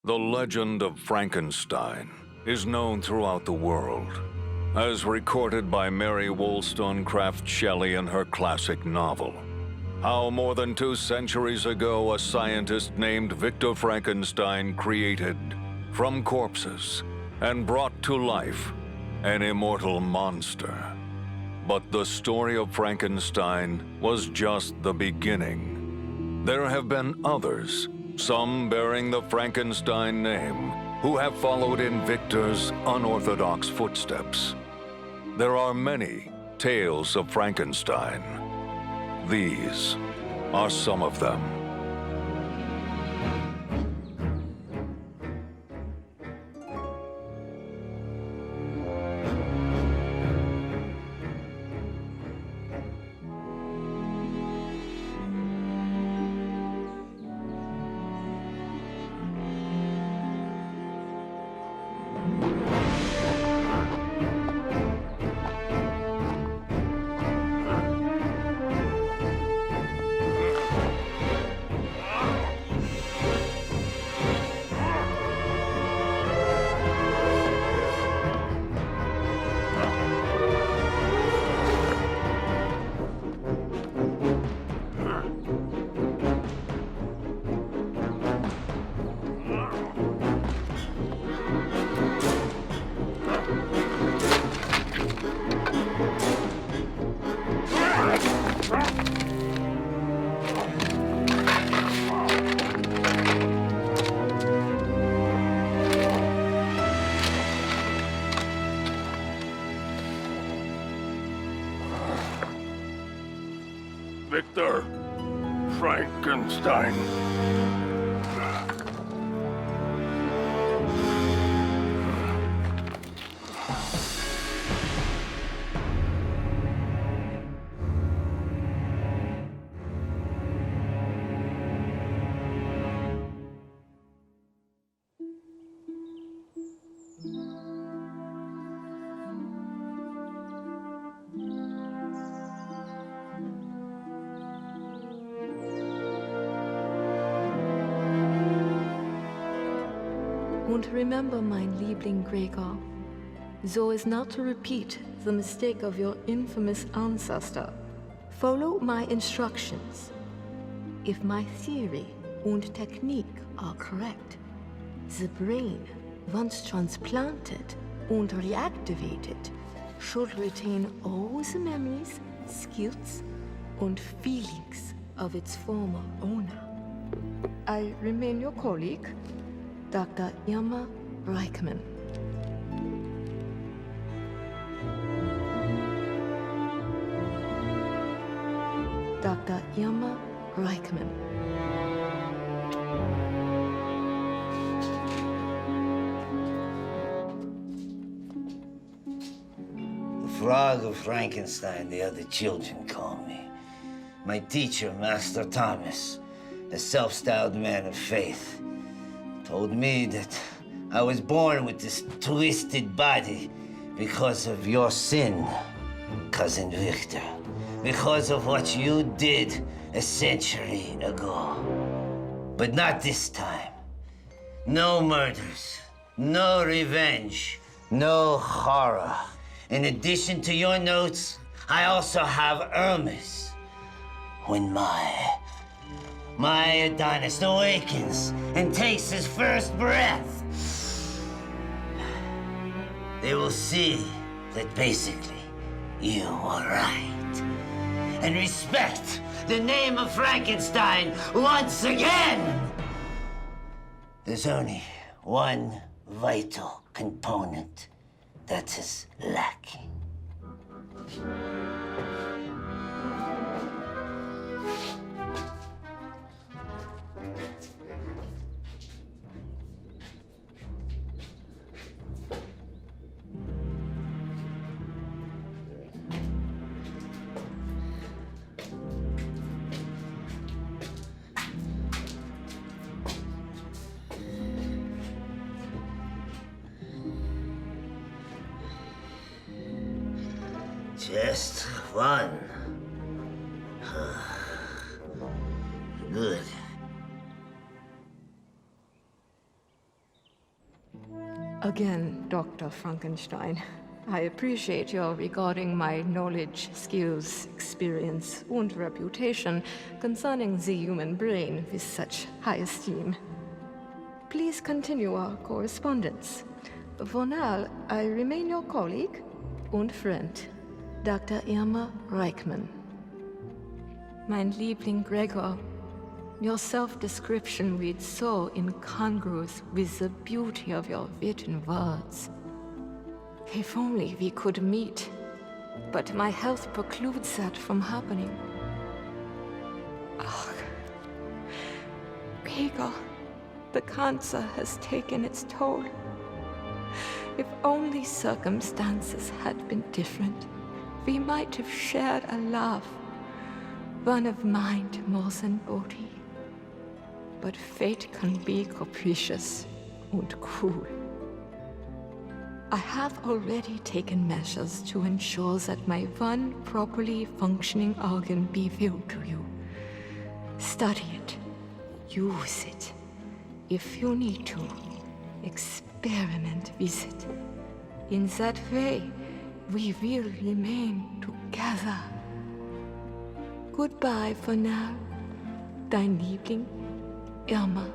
The legend of Frankenstein is known throughout the world, as recorded by Mary Wollstonecraft Shelley in her classic novel. How more than 2 centuries ago a scientist named Victor Frankenstein created, from corpses, and brought to life an immortal monster. But the story of Frankenstein was just the beginning. There have been others, some bearing the Frankenstein name, who have followed in Victor's unorthodox footsteps. There are many tales of Frankenstein. These are some of them. Victor Frankenstein. Und remember, mein Liebling Gregor, so as not to repeat the mistake of your infamous ancestor, follow my instructions. If my theory and technique are correct, the brain, once transplanted and reactivated, should retain all the memories, skills, and feelings of its former owner. I remain your colleague, Dr. Irma Reichman. Dr. Irma Reichman. The Frog of Frankenstein, the other children call me. My teacher, Master Thomas, a self-styled man of faith, told me that I was born with this twisted body because of your sin, Cousin Victor. Because of what you did a century ago. But not this time. No murders, no revenge, no horror. In addition to your notes, I also have Irma's. When my Adonis awakens and takes his first breath, they will see that basically you were right. And respect the name of Frankenstein once again. There's only one vital component that is lacking. Just one. Good. again, Dr. Frankenstein. I appreciate your regarding my knowledge, skills, experience, and reputation concerning the human brain with such high esteem. Please continue our correspondence. For now, I remain your colleague and friend, Dr. Irma Reichmann. Mein Liebling Gregor, your self-description reads so incongruous with the beauty of your written words. If only we could meet, but my health precludes that from happening. Oh, Gregor, the cancer has taken its toll. If only circumstances had been different, we might have shared a love, one of mind more than body. But fate can be capricious and cruel. I have already taken measures to ensure that my one properly functioning organ be willed to you. Study it, use it. If you need to, experiment with it. In that way, we will remain together. Goodbye for now, dein Liebling, Irma.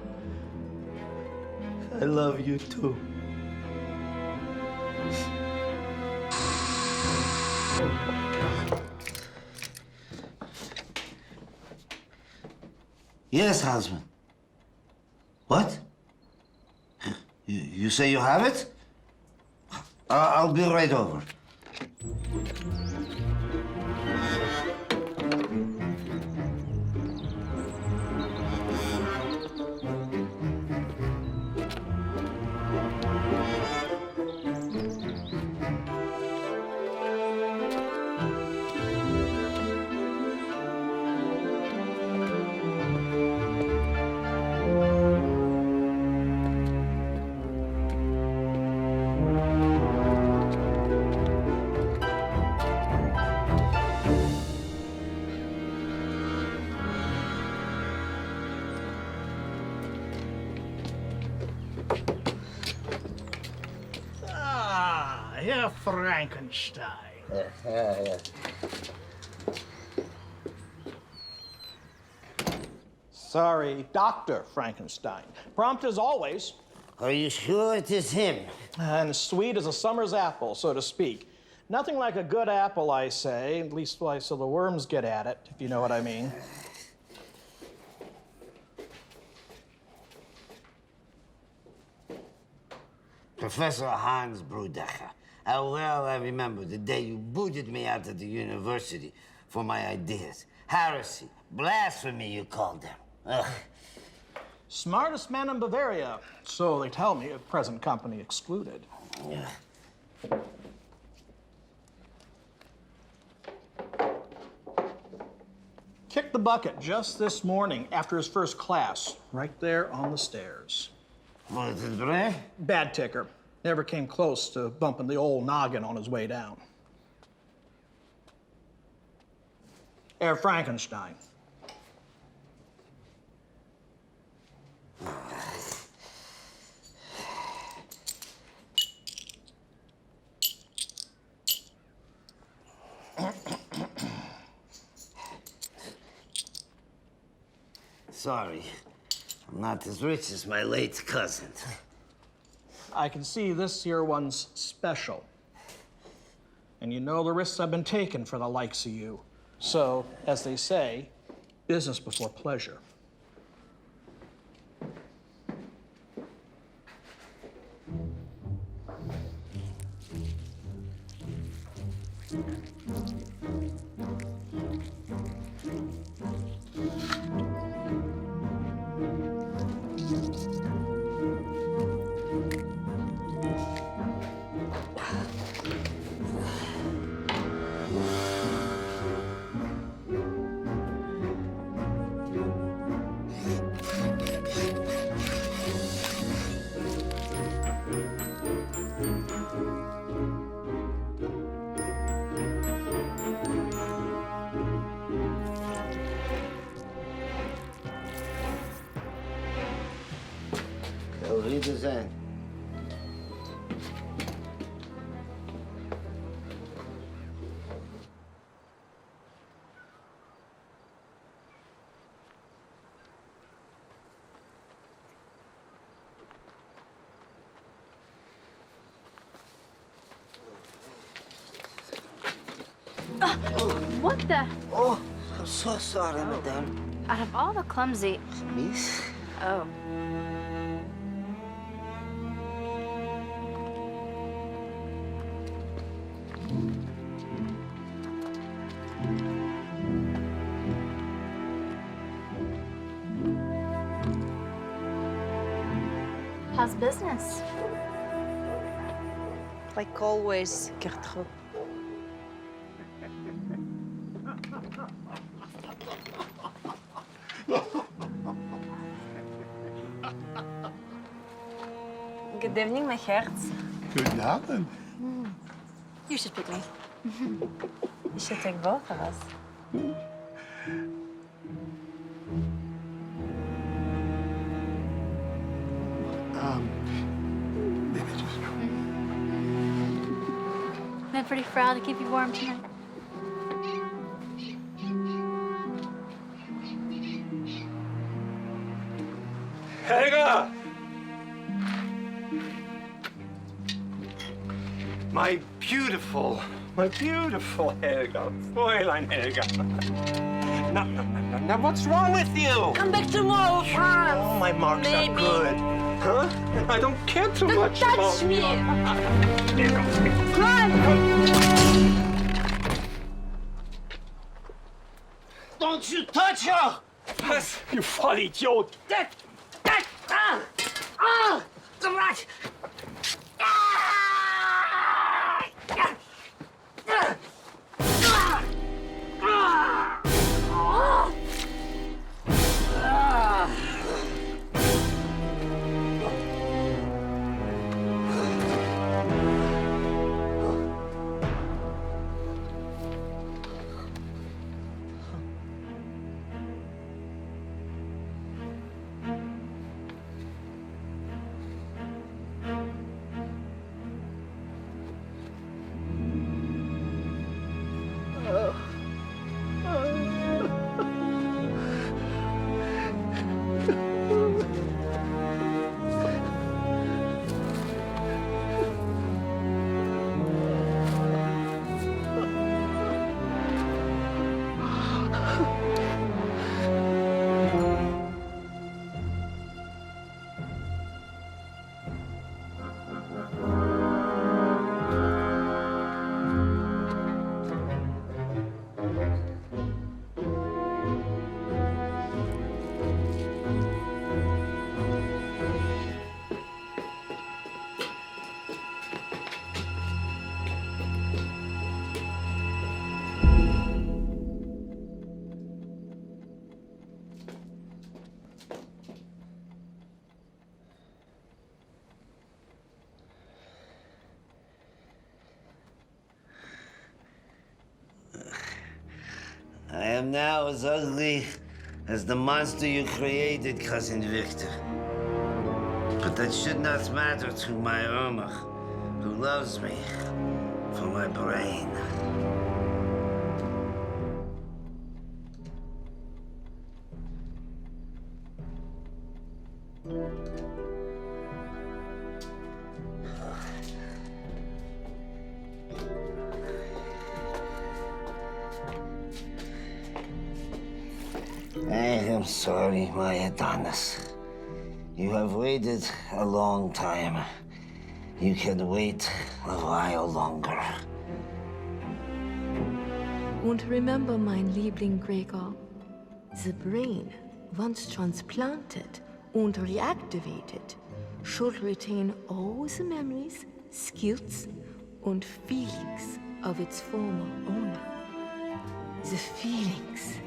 I love you too. Yes, husband. What? You say you have it? I'll be right over. Herr Frankenstein. Yeah. Sorry, Dr. Frankenstein. Prompt as always, Are you sure it is him? and sweet as a summer's apple, so to speak. Nothing like a good apple, I say, at least so the worms get at it, if you know what I mean. Professor Hans Brudecker. How well I remember the day you booted me out of the university for my ideas. Heresy, blasphemy, you called them. Ugh. Smartest man in Bavaria, so they tell me, present company excluded. Yeah. Kicked the bucket just this morning after his first class, right there on the stairs. Was it right? Bad ticker. Never came close to bumping the old noggin on his way down. Herr Frankenstein. Sorry, I'm not as rich as my late cousin. I can see this here one's special. And you know the risks I've been taking for the likes of you. So, as they say, business before pleasure. Auf Wiedersehen. What the? Oh, I'm so sorry, madame. Out of all the clumsy. Miss? Oh. How's business? Like always, Gertrude. Good evening, my heart. Good morning. You should pick me. You should take both of us. Maybe just... That pretty frau to keep you warm tonight. Helga! My beautiful Helga. Fräulein Helga. Now, what's wrong with you? Come back tomorrow, Franz. Oh, my marks Maybe. are good. Huh? I don't care too Don't much touch about me. Don't you touch her! Was? You Vollidiot! I am now as ugly as the monster you created, Cousin Victor. But that should not matter to my Irma, who loves me for my brain. I am sorry, my Adonis. You have waited a long time. You can wait a while longer. Und remember, mein Liebling Gregor, the brain, once transplanted and reactivated, should retain all the memories, skills, and feelings of its former owner. The feelings.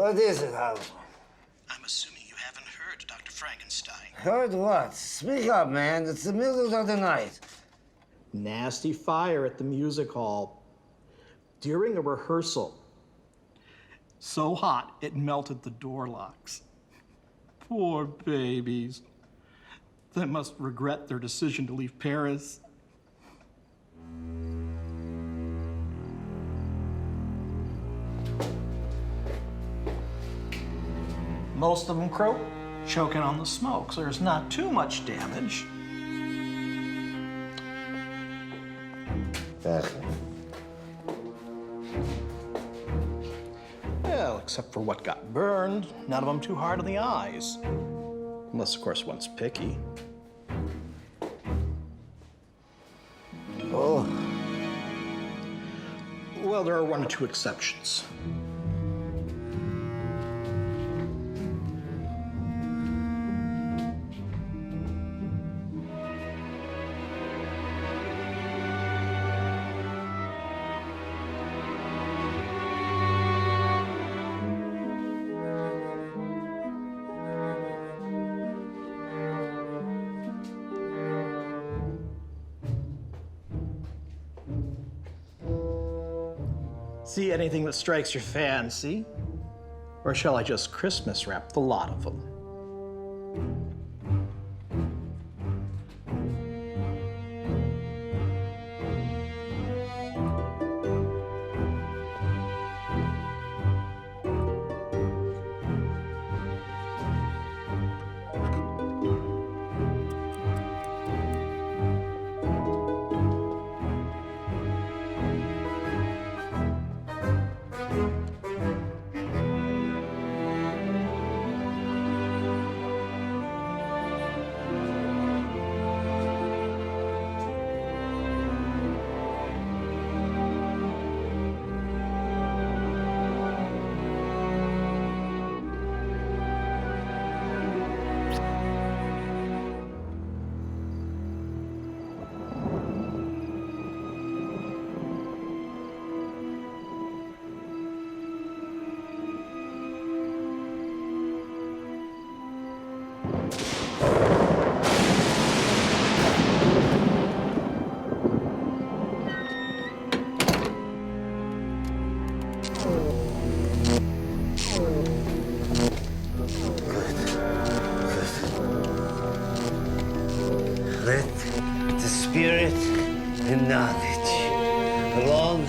What is it, Howard? I'm assuming you haven't heard Dr. Frankenstein. Heard what? Speak up, man. It's the middle of the night. Nasty fire at the music hall during a rehearsal. So hot, it melted the door locks. Poor babies. They must regret their decision to leave Paris. Most of them croak, choking on the smoke, so there's not too much damage. Well, except for what got burned, none of them too hard on the eyes. Unless, of course, one's picky. Oh. Well, there are one or two exceptions. See anything that strikes your fancy? Or shall I just Christmas wrap the lot of them? Let the spirit and knowledge, along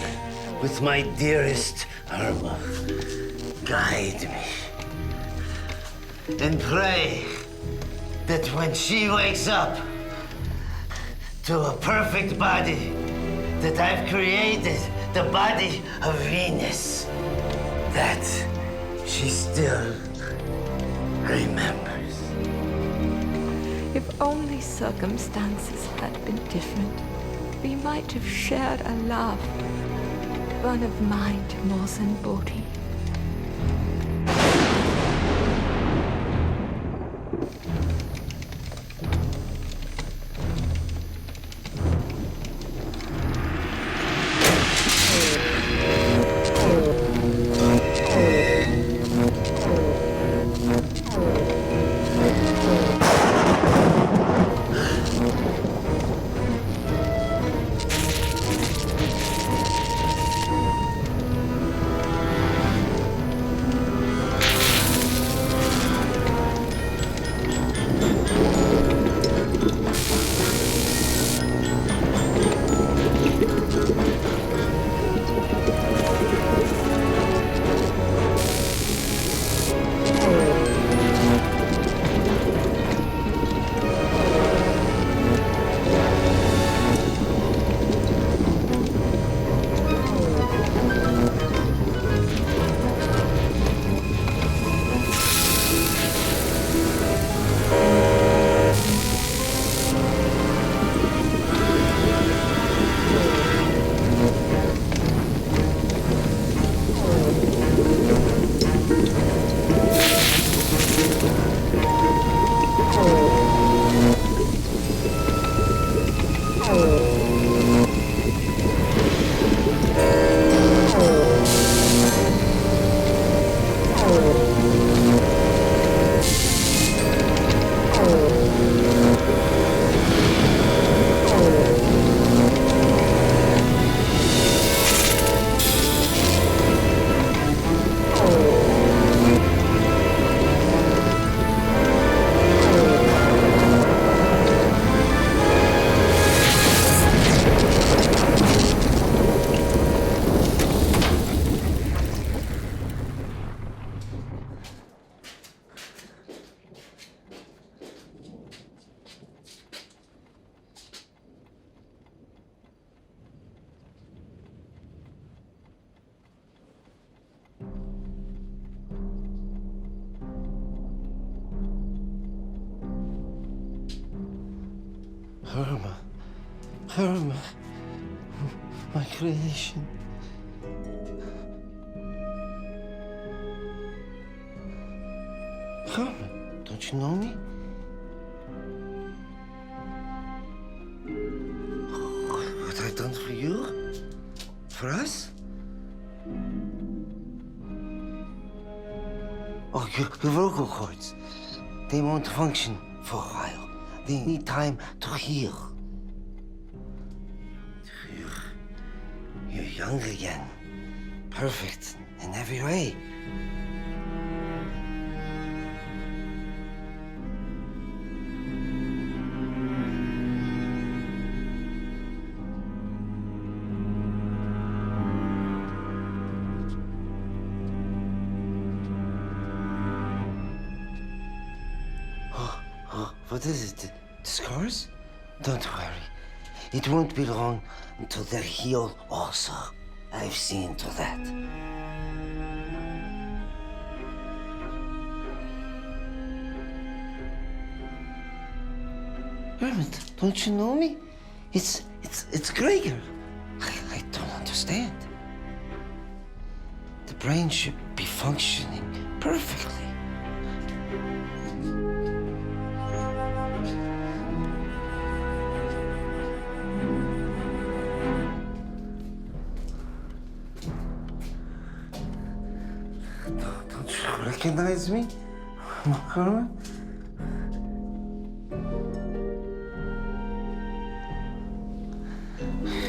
with my dearest Irma, guide me. And pray that when she wakes up to a perfect body, that I've created the body of Venus, that she still remembers. If only circumstances had been different, we might have shared a love, one of mind more than body. Herman, my creation. Herman, don't you know me? What I've done for you? For us? Oh, your vocal cords. They won't function for a while. They need time to heal. You're young again. Perfect in every way. What is it? The scars? Don't worry. It won't be long until they're healed also. I've seen to that. Herman, don't you know me? It's Gregor. I don't understand. The brain should be functioning perfectly. Don't you recognize me, Herman?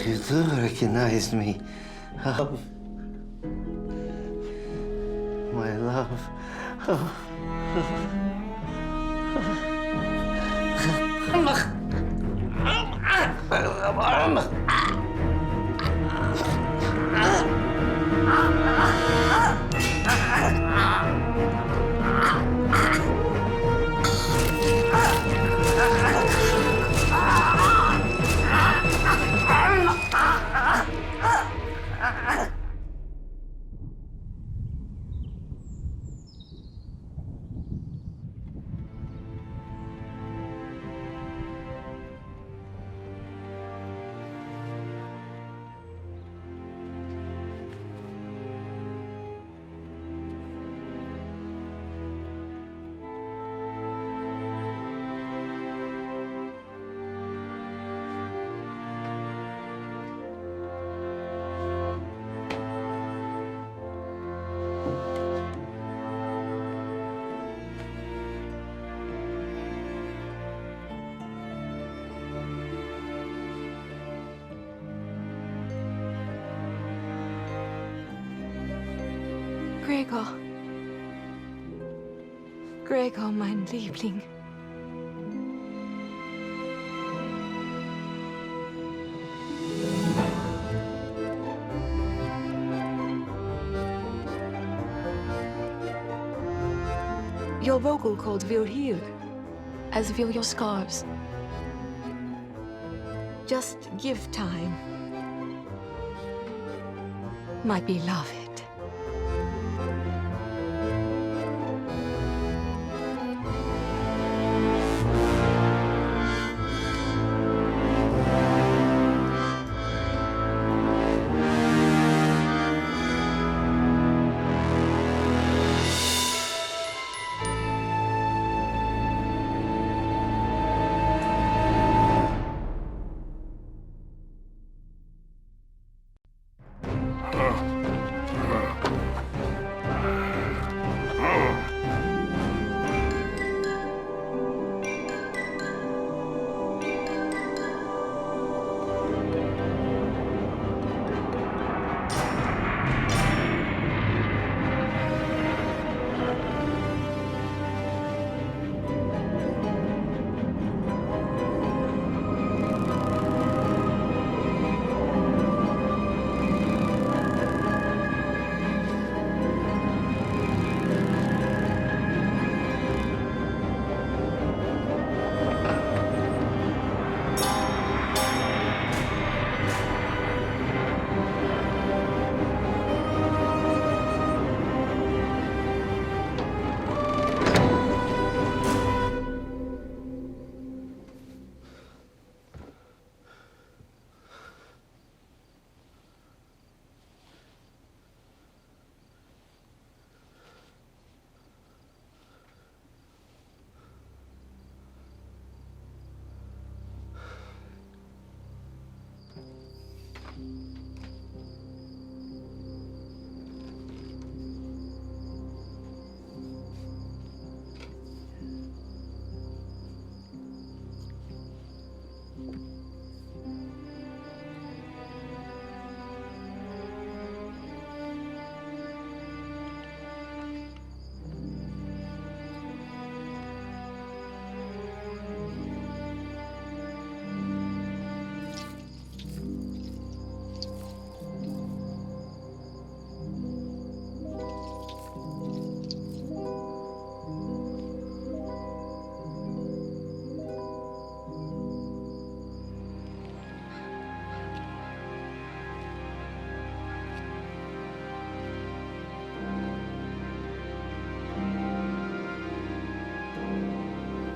You do recognize me. Oh. My love. Oh. Gregor. Gregor, mein Liebling. Your vocal cord will heal, as will your scars. Just give time. My beloved.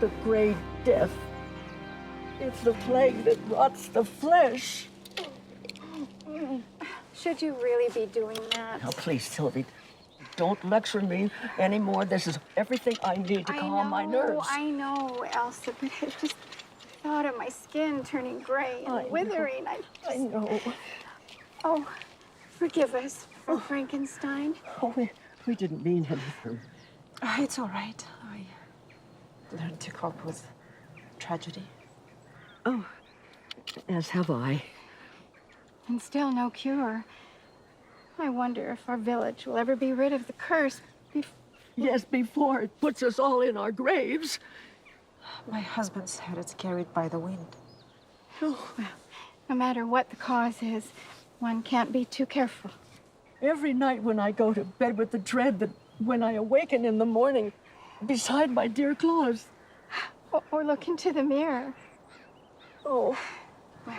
the Gray Death. It's the plague that rots the flesh. Should you really be doing that? Now, please, Sylvie, don't lecture me anymore. This is everything I need to calm my nerves. I know, Elsa, but I just thought of my skin turning gray and withering. I know. Oh, forgive us for Frankenstein. Oh, we didn't mean anything. It's all right. I learned to cope with tragedy. Oh, as have I. And still no cure. I wonder if our village will ever be rid of the curse. Yes, before it puts us all in our graves. My husband said it's carried by the wind. Oh, well, no matter what the cause is, one can't be too careful. Every night when I go to bed with the dread that when I awaken in the morning, beside my dear Claus. Or look into the mirror. Oh. Well,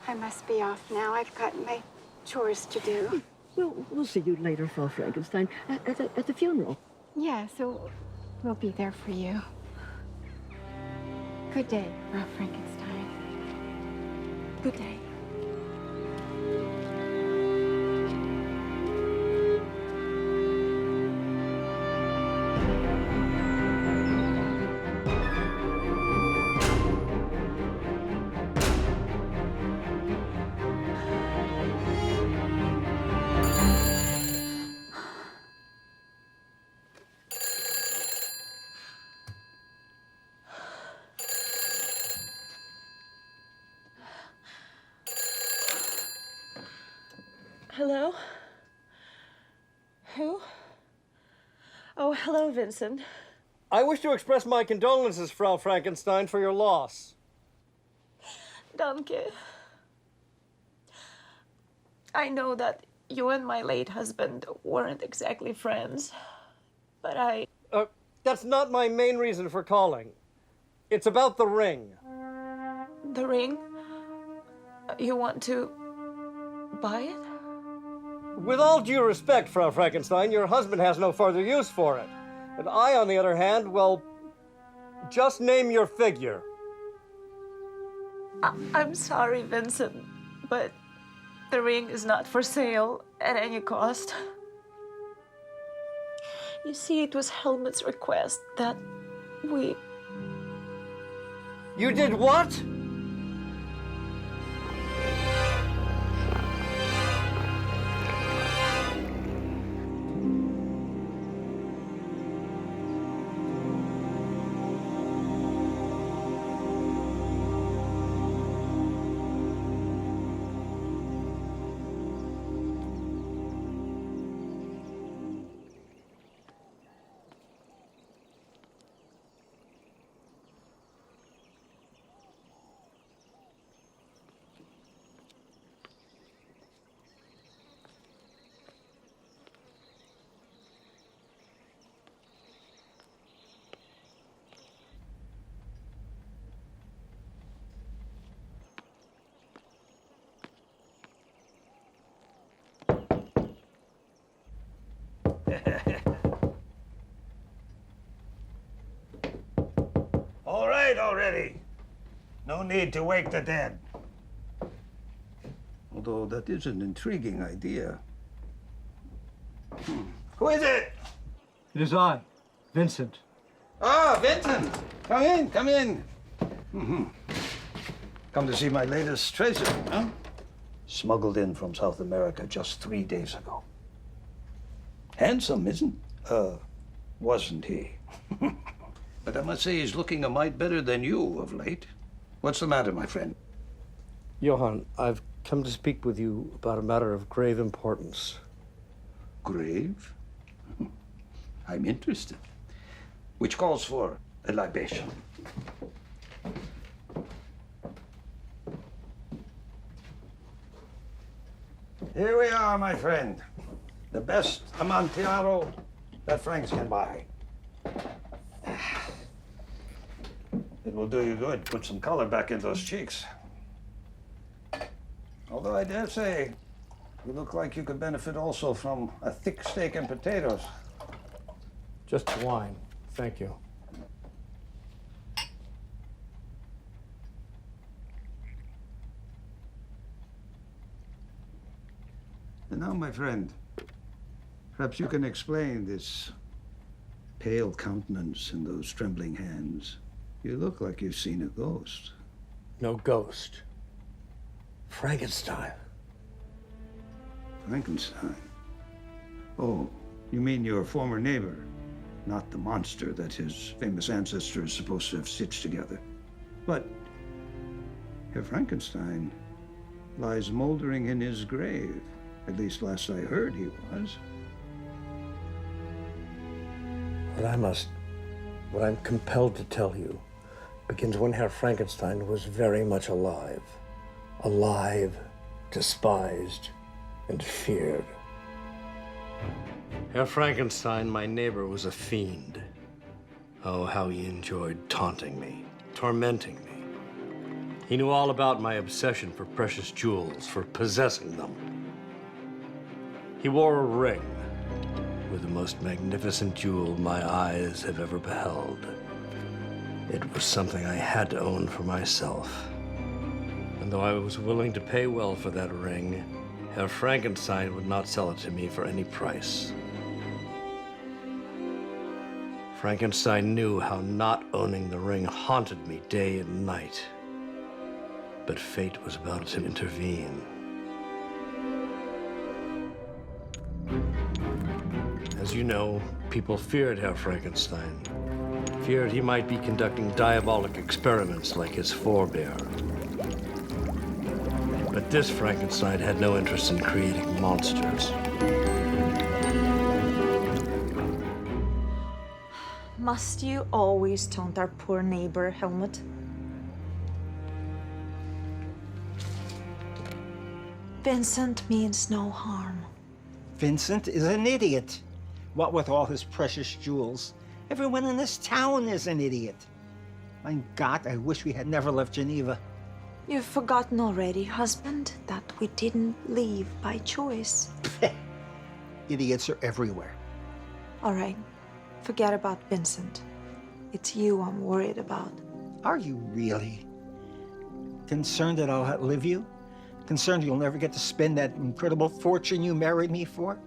I must be off now. I've got my chores to do. Well, we'll see you later, Frau Frankenstein, at the funeral. Yeah, so we'll be there for you. Good day, Frau Frankenstein. Good day. Hello? Who? Oh, hello, Vincent. I wish to express my condolences, Frau Frankenstein, for your loss. Danke. I know that you and my late husband weren't exactly friends, but I... That's not my main reason for calling. It's about the ring. The ring? You want to buy it? With all due respect, Frau Frankenstein, your husband has no further use for it. And I, on the other hand, well, just name your figure. I'm sorry, Vincent, but the ring is not for sale at any cost. You see, it was Helmut's request that we... You did what? All right already. No need to wake the dead. Although that is an intriguing idea. Who is it? It is I, Vincent. Ah, Vincent. Come in, come in. Come to see my latest treasure, huh? Smuggled in from South America just 3 days ago. Handsome, isn't? Wasn't he? But I must say he's looking a mite better than you of late. What's the matter, my friend? Johann, I've come to speak with you about a matter of grave importance. Grave? I'm interested. Which calls for a libation. Here we are, my friend. The best Amontillado that Franks can buy. It will do you good. Put some color back in those cheeks. Although I dare say, you look like you could benefit also from a thick steak and potatoes. Just wine, thank you. And now, my friend, perhaps you can explain this pale countenance and those trembling hands. You look like you've seen a ghost. No ghost. Frankenstein. Frankenstein? Oh, you mean your former neighbor, not the monster that his famous ancestor is supposed to have stitched together. But Herr Frankenstein lies moldering in his grave. At least last I heard he was. What I'm compelled to tell you begins when Herr Frankenstein was very much alive. Alive, despised, and feared. Herr Frankenstein, my neighbor, was a fiend. Oh, how he enjoyed taunting me, tormenting me. He knew all about my obsession for precious jewels, for possessing them. He wore a ring with the most magnificent jewel my eyes have ever beheld. It was something I had to own for myself. And though I was willing to pay well for that ring, Herr Frankenstein would not sell it to me for any price. Frankenstein knew how not owning the ring haunted me day and night. But fate was about to intervene. As you know, people feared Herr Frankenstein. Feared he might be conducting diabolic experiments like his forebear. But this Frankenstein had no interest in creating monsters. Must you always taunt our poor neighbor, Helmut? Vincent means no harm. Vincent is an idiot. What with all his precious jewels. Everyone in this town is an idiot. My God, I wish we had never left Geneva. You've forgotten already, husband, that we didn't leave by choice. Idiots are everywhere. All right, forget about Vincent. It's you I'm worried about. Are you really? Concerned that I'll outlive you? Concerned you'll never get to spend that incredible fortune you married me for?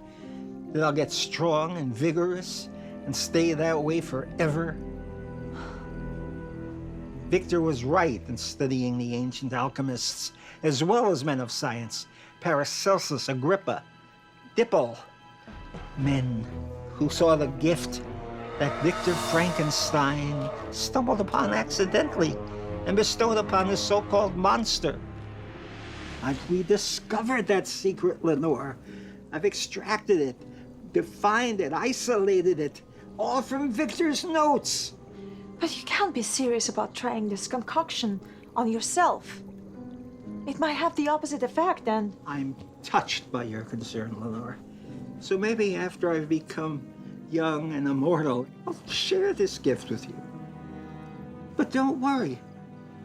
That I'll get strong and vigorous and stay that way forever? Victor was right in studying the ancient alchemists, as well as men of science, Paracelsus, Agrippa, Dippel, men who saw the gift that Victor Frankenstein stumbled upon accidentally and bestowed upon his so-called monster. I've rediscovered that secret, Lenore. I've extracted it, defined it, isolated it, all from Victor's notes. But you can't be serious about trying this concoction on yourself. It might have the opposite effect, and... I'm touched by your concern, Lenore. So maybe after I've become young and immortal, I'll share this gift with you. But don't worry.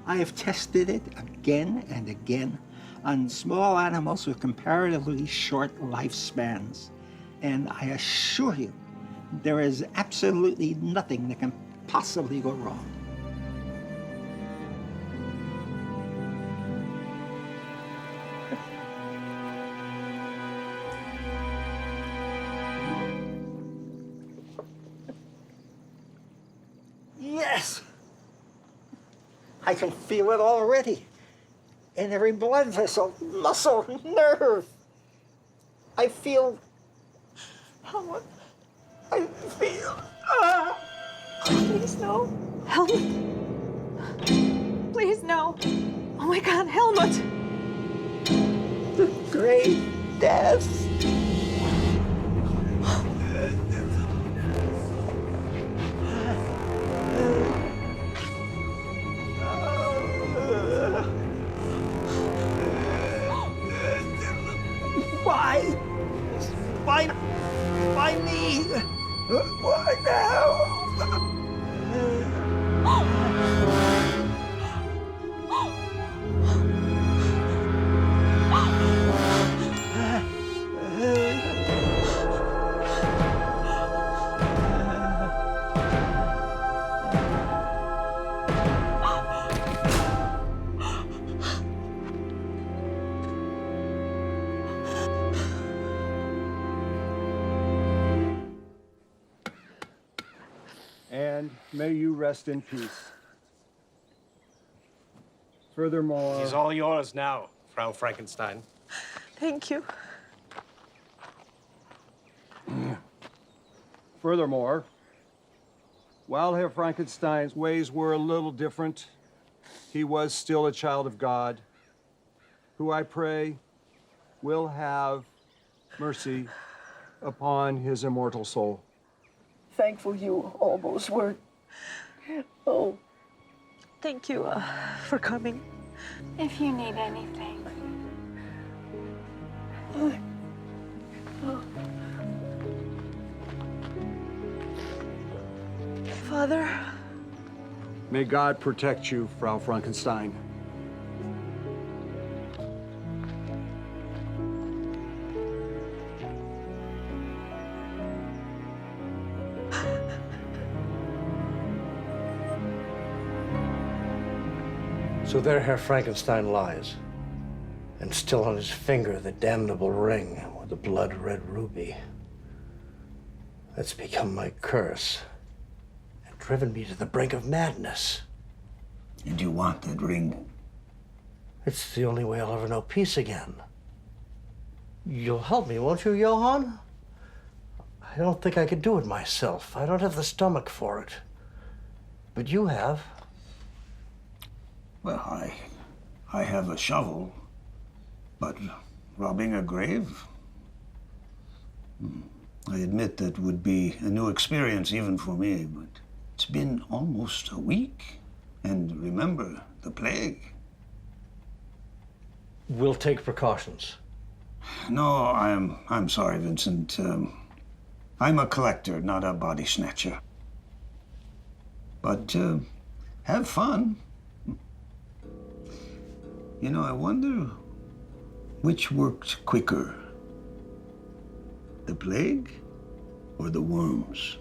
I have tested it again and again on small animals with comparatively short lifespans. And I assure you, there is absolutely nothing that can possibly go wrong. Yes! I can feel it already. In every blood vessel, muscle, nerve. I feel... Helmut, I feel... Please, no. Helmut. Please, no. Oh my God, Helmut. The great death. Why me? Why now? May you rest in peace. Furthermore... He's all yours now, Frau Frankenstein. Thank you. Furthermore, while Herr Frankenstein's ways were a little different, he was still a child of God, who I pray will have mercy upon his immortal soul. Thankful you almost were. Oh. Thank you for coming. If you need anything. Father? May God protect you, Frau Frankenstein. So there Herr Frankenstein lies, and still on his finger the damnable ring with the blood-red ruby. That's become my curse, and driven me to the brink of madness. And you want that ring? It's the only way I'll ever know peace again. You'll help me, won't you, Johann? I don't think I could do it myself. I don't have the stomach for it. But you have. Well, I have a shovel, but robbing a grave? I admit that would be a new experience even for me, but it's been almost a week. And remember, the plague. We'll take precautions. No, I'm sorry, Vincent. I'm a collector, not a body snatcher. But have fun. You know, I wonder which worked quicker, the plague or the worms?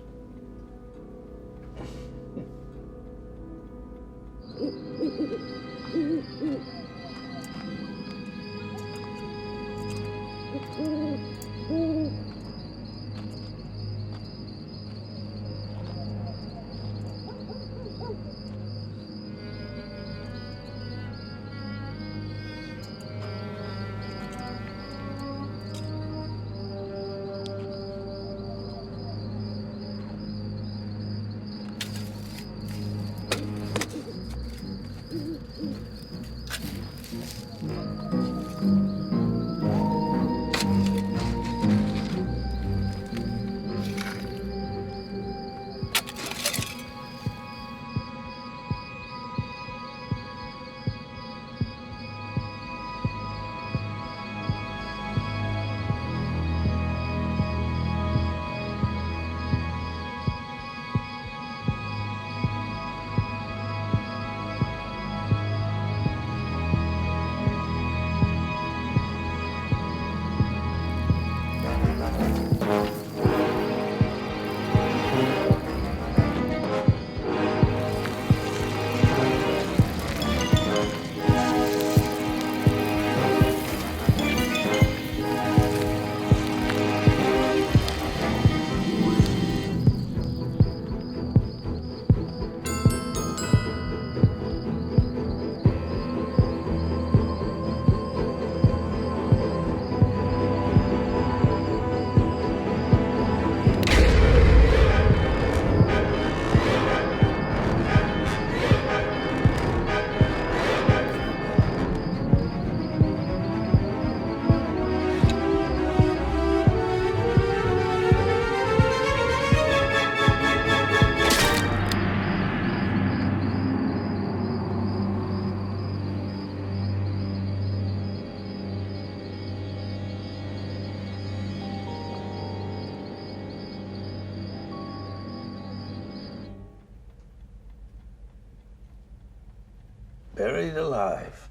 Buried alive.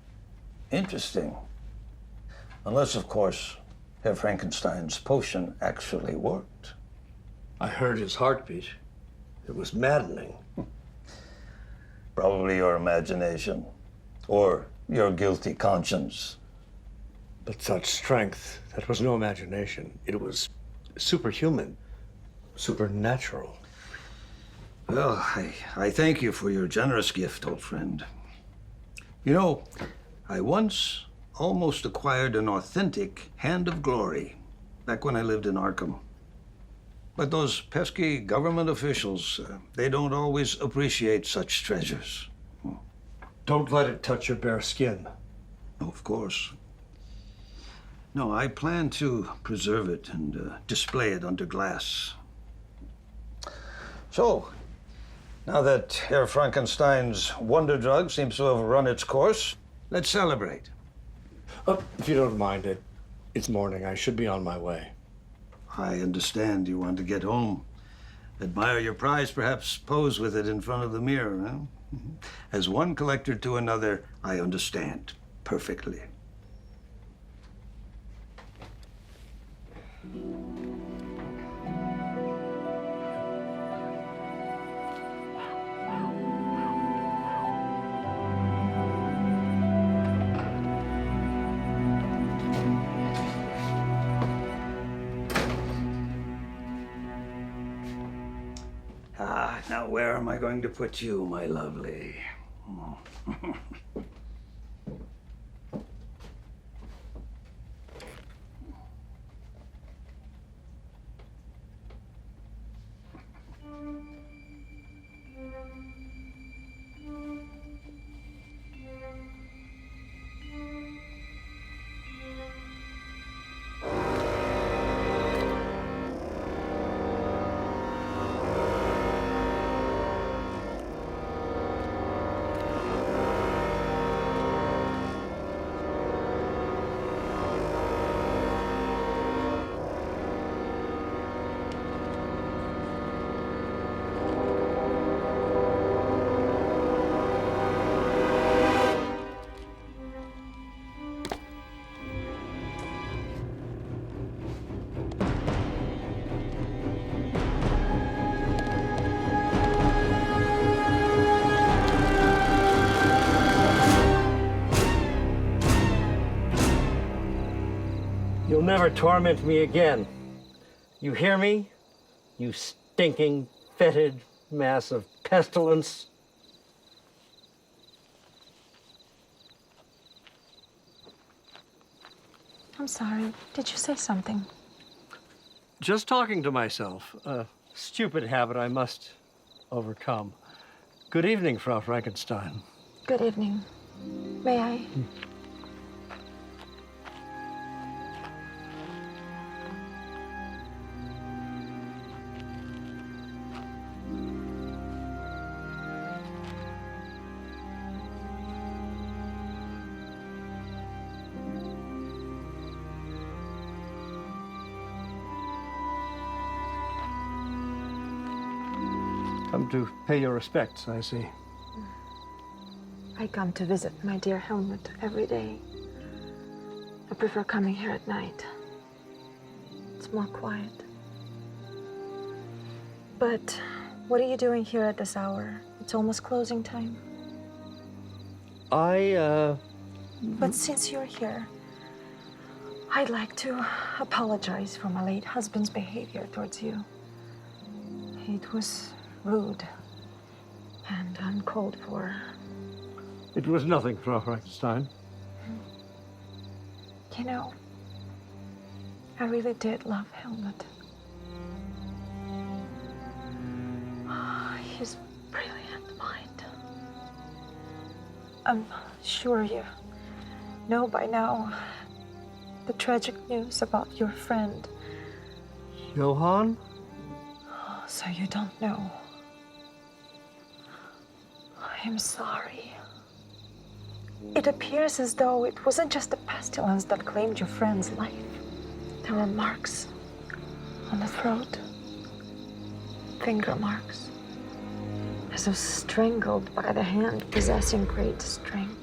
Interesting. Unless, of course, Herr Frankenstein's potion actually worked. I heard his heartbeat. It was maddening. Probably your imagination. Or your guilty conscience. But such strength, that was no imagination. It was superhuman, supernatural. Well, I thank you for your generous gift, old friend. You know, I once almost acquired an authentic Hand of Glory back when I lived in Arkham. But those pesky government officials, they don't always appreciate such treasures. Don't let it touch your bare skin. Oh, of course. No, I plan to preserve it and display it under glass. So, now that Herr Frankenstein's wonder drug seems to have run its course, let's celebrate. If you don't mind it, it's morning. I should be on my way. I understand you want to get home. Admire your prize, perhaps pose with it in front of the mirror, huh? As one collector to another, I understand perfectly. Now where am I going to put you, my lovely? You'll never torment me again. You hear me? You stinking, fetid mass of pestilence. I'm sorry. Did you say something? Just talking to myself. A stupid habit I must overcome. Good evening, Frau Frankenstein. Good evening. May I? Come to pay your respects, I see. I come to visit my dear Helmut every day. I prefer coming here at night. It's more quiet. But what are you doing here at this hour? It's almost closing time. But since you're here, I'd like to apologize for my late husband's behavior towards you. It was rude and uncalled for. It was nothing, Frau Frankenstein. You know, I really did love Helmut. His brilliant mind. I'm sure you know by now the tragic news about your friend. Johann? So you don't know. I'm sorry. It appears as though it wasn't just the pestilence that claimed your friend's life. There were marks on the throat, finger marks, as though strangled by the hand possessing great strength.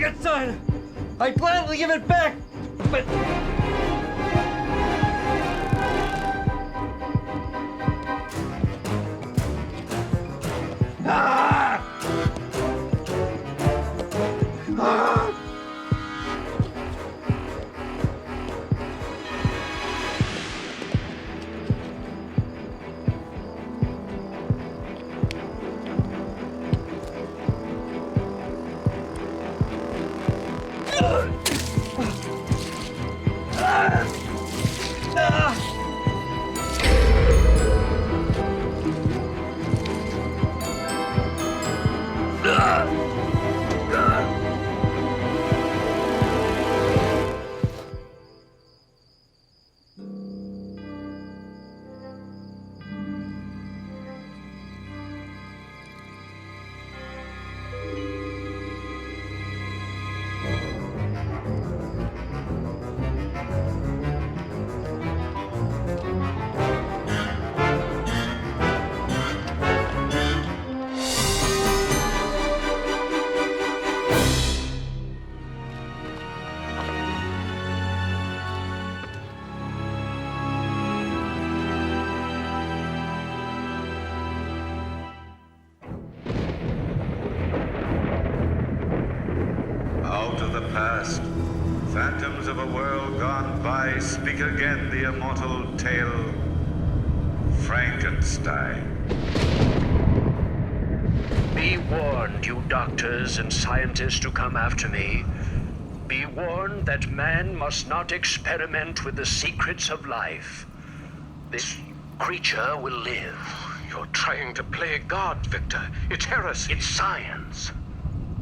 Frankenstein! I gladly give it back, but... Ah! Ah! Out of the past, phantoms of a world gone by, speak again the immortal tale, Frankenstein. Be warned, you doctors and scientists who come after me. Be warned that man must not experiment with the secrets of life. This creature will live. You're trying to play God, Victor. It's heresy. It's science.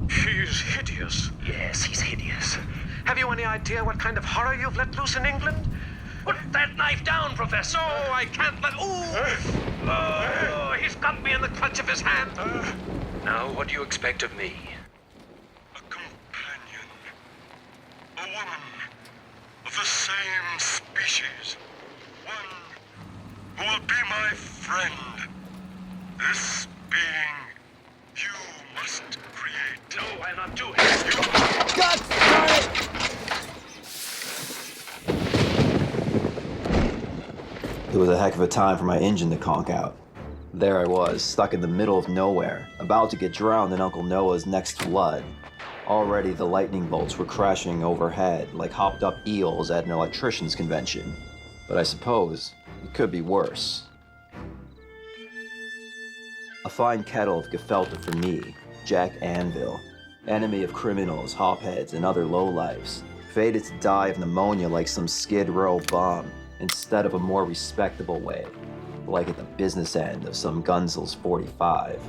He's hideous. Yes, he's hideous. Have you any idea what kind of horror you've let loose in England? Put that knife down, Professor! No, I can't let... Oh, he's got me in the clutch of his hand. Now, what do you expect of me? A woman of the same species. One who will be my friend. This being you must create. No, I'll not do it. God darn it! It was a heck of a time for my engine to conk out. There I was, stuck in the middle of nowhere, about to get drowned in Uncle Noah's next flood. Already the lightning bolts were crashing overhead like hopped up eels at an electrician's convention. But I suppose it could be worse. A fine kettle of gefilte for me, Jack Anvil, enemy of criminals, hopheads, and other lowlifes, fated to die of pneumonia like some Skid Row bum, instead of a more respectable way, like at the business end of some Gunzel's 45.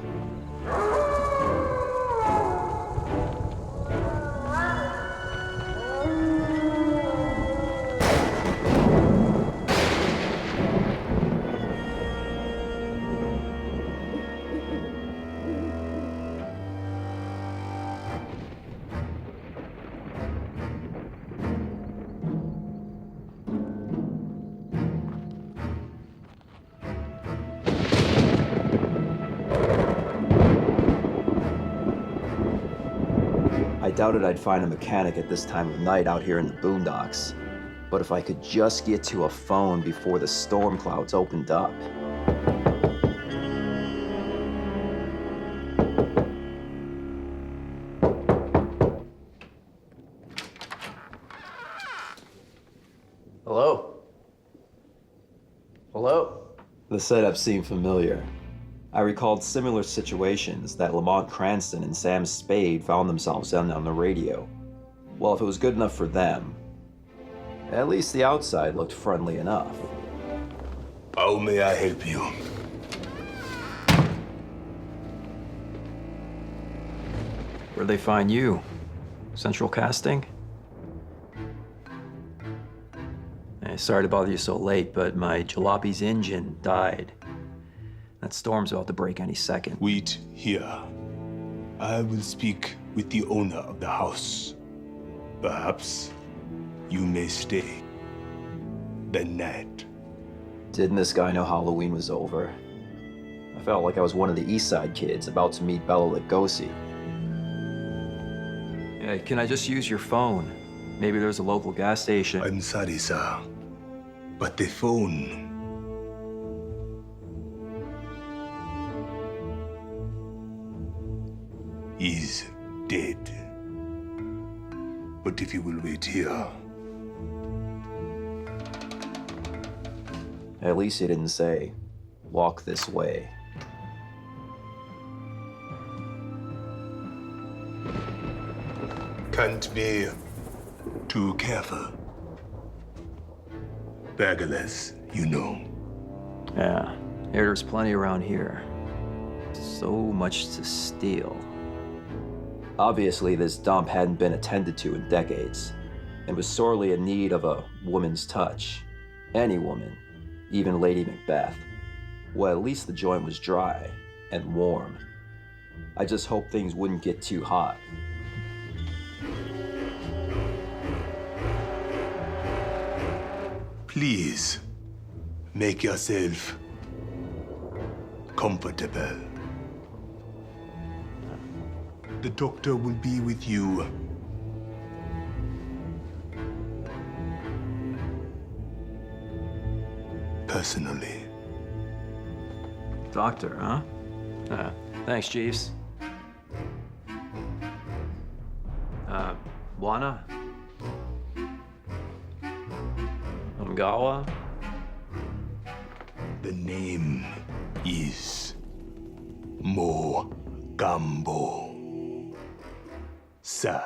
I doubted I'd find a mechanic at this time of night out here in the boondocks. But if I could just get to a phone before the storm clouds opened up. Hello? Hello? The setup seemed familiar. I recalled similar situations that Lamont Karnstein and Sam Spade found themselves in on the radio. Well, if it was good enough for them, at least the outside looked friendly enough. How may I help you? Where'd they find you? Central Casting? Hey, sorry to bother you so late, but my jalopy's engine died. That storm's about to break any second. Wait here. I will speak with the owner of the house. Perhaps you may stay the night. Didn't this guy know Halloween was over? I felt like I was one of the East Side kids about to meet Bela Lugosi. Hey, can I just use your phone? Maybe there's a local gas station. I'm sorry, sir, but the phone is dead. But if you will wait here. At least he didn't say, walk this way. Can't be too careful. Burglars, you know. Yeah, there's plenty around here. So much to steal. Obviously, this dump hadn't been attended to in decades, and was sorely in need of a woman's touch. Any woman, even Lady Macbeth. Well, at least the joint was dry and warm. I just hope things wouldn't get too hot. Please, make yourself comfortable. The doctor will be with you. Personally. Doctor, huh? Thanks, Jeeves. Wana? Ngawa? The name is Gambo. Sir.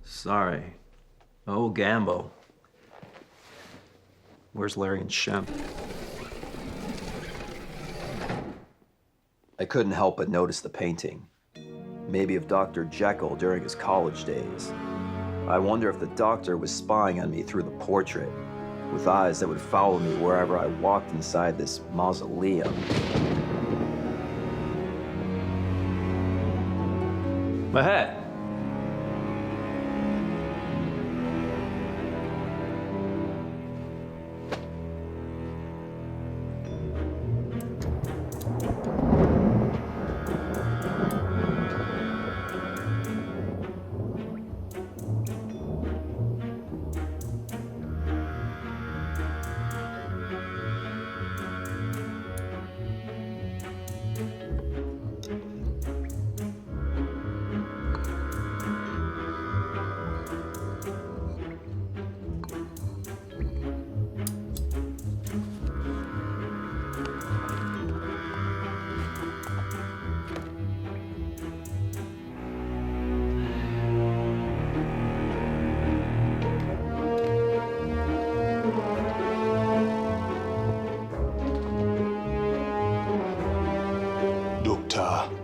Sorry. Oh, Gambo. Where's Larry and Shem? I couldn't help but notice the painting. Maybe of Dr. Jekyll during his college days. I wonder if the doctor was spying on me through the portrait, with eyes that would follow me wherever I walked inside this mausoleum. My hat.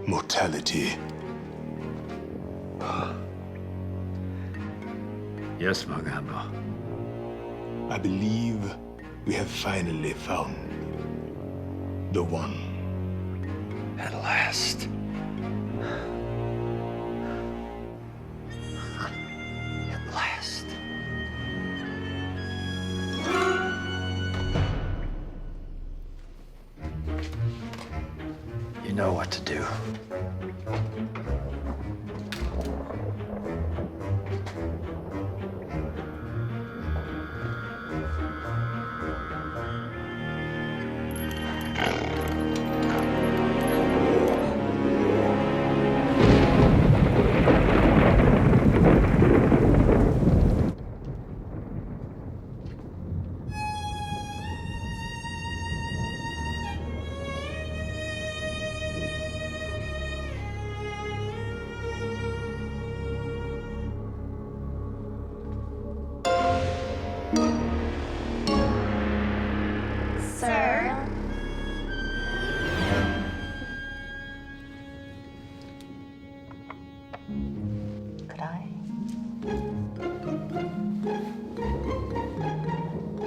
Mortality. Yes, Magambo. I believe we have finally found the one. At last. At last. You know what to do.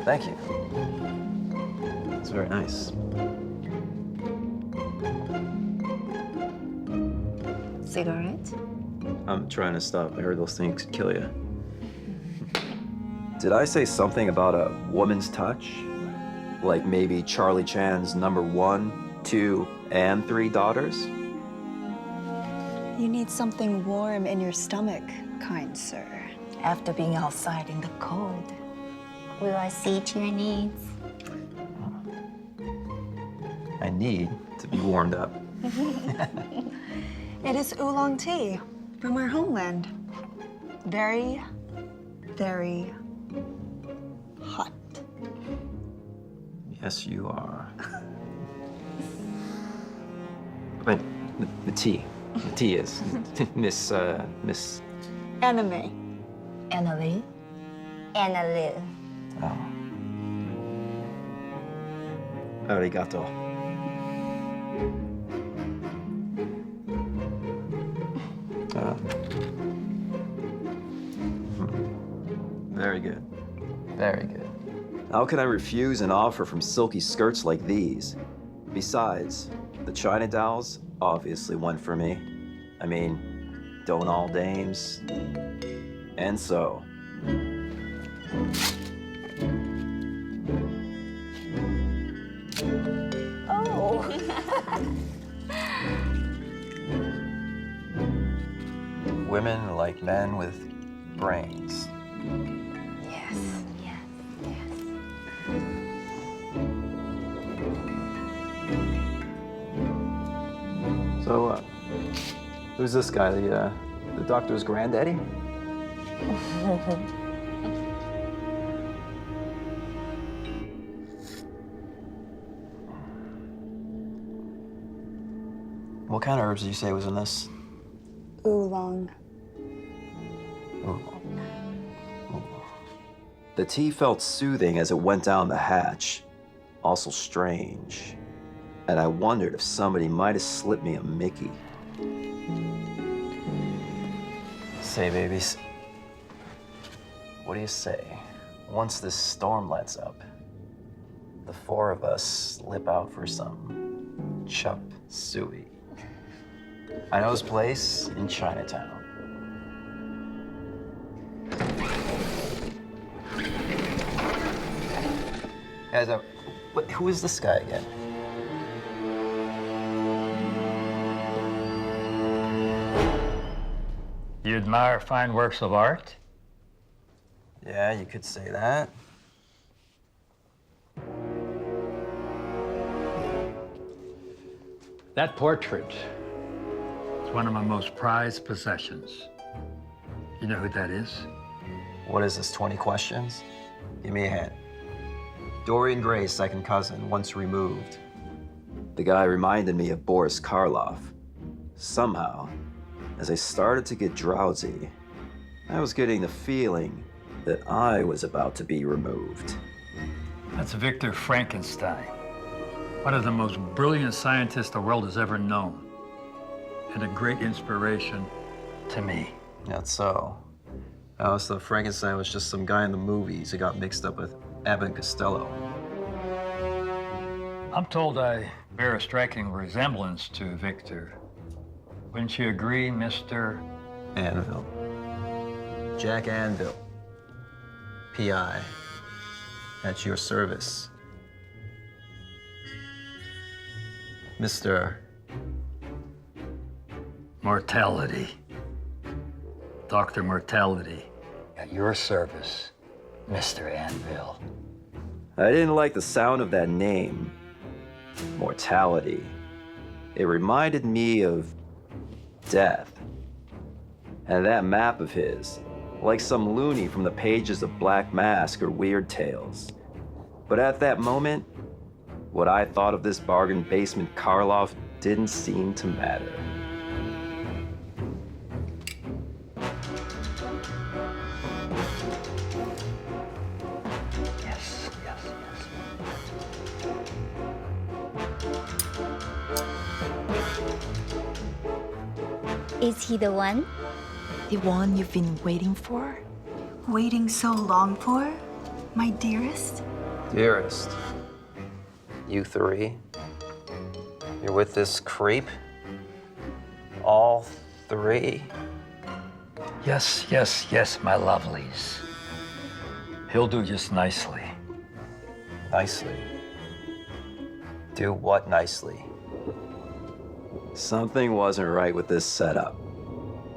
Thank you. It's very nice. Cigarette? I'm trying to stop. I heard those things could kill you. Did I say something about a woman's touch? Like maybe Charlie Chan's number 1, 2, and 3 daughters? You need something warm in your stomach, kind sir. After being outside in the cold. Will I see to your needs? I need to be warmed up. It is oolong tea from our homeland. Very, very hot. Yes, you are. But the tea. The tea is Miss. Anime. Annalie. Oh. Arigato. Very good. Very good. How can I refuse an offer from silky skirts like these? Besides, the China dolls obviously went for me. I mean, don't all dames? And so. Oh. Women like men with brains. Yes, yes, yes. So, who's this guy? The doctor's granddaddy? What kind of herbs did you say was in this? Oolong. The tea felt soothing as it went down the hatch, also strange. And I wondered if somebody might have slipped me a Mickey. Say, babies, what do you say? Once this storm lets up, the four of us slip out for some chup suey. I know his place in Chinatown. Guys, who is this guy again? You admire fine works of art? Yeah, you could say that. That portrait is one of my most prized possessions. You know who that is? What is this, 20 questions? Give me a hint. Dorian Gray's second cousin, once removed. The guy reminded me of Boris Karloff. Somehow, as I started to get drowsy, I was getting the feeling that I was about to be removed. That's Victor Frankenstein, one of the most brilliant scientists the world has ever known, and a great inspiration to me. That's so. I always thought Frankenstein was just some guy in the movies who got mixed up with Abbott and Costello. I'm told I bear a striking resemblance to Victor. Wouldn't you agree, Mr. Anvil. Jack Anvil. P.I. At your service. Mr. Mortality. Dr. Mortality. At your service, Mr. Anvil. I didn't like the sound of that name. Mortality. It reminded me of death. And that map of his, like some loony from the pages of Black Mask or Weird Tales. But at that moment, what I thought of this bargain basement Karloff didn't seem to matter. Yes, yes, yes. Is he the one? The one you've been waiting for? Waiting so long for? My dearest? Dearest, you three, you're with this creep? All three? Yes, yes, yes, my lovelies. He'll do just nicely. Nicely? Do what nicely? Something wasn't right with this setup.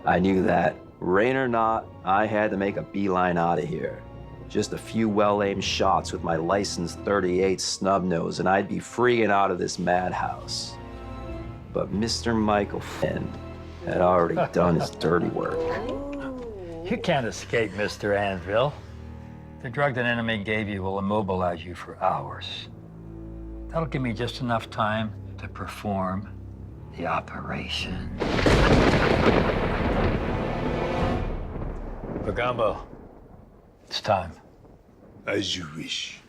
I knew that, rain or not, I had to make a beeline out of here. Just a few well-aimed shots with my licensed .38 snub nose, and I'd be free and out of this madhouse. But Mr. Michael Finn had already done his dirty work. You can't escape, Mr. Anvil. The drug that enemy gave you will immobilize you for hours. That'll give me just enough time to perform the operation. Bagumbo, it's time. As you wish.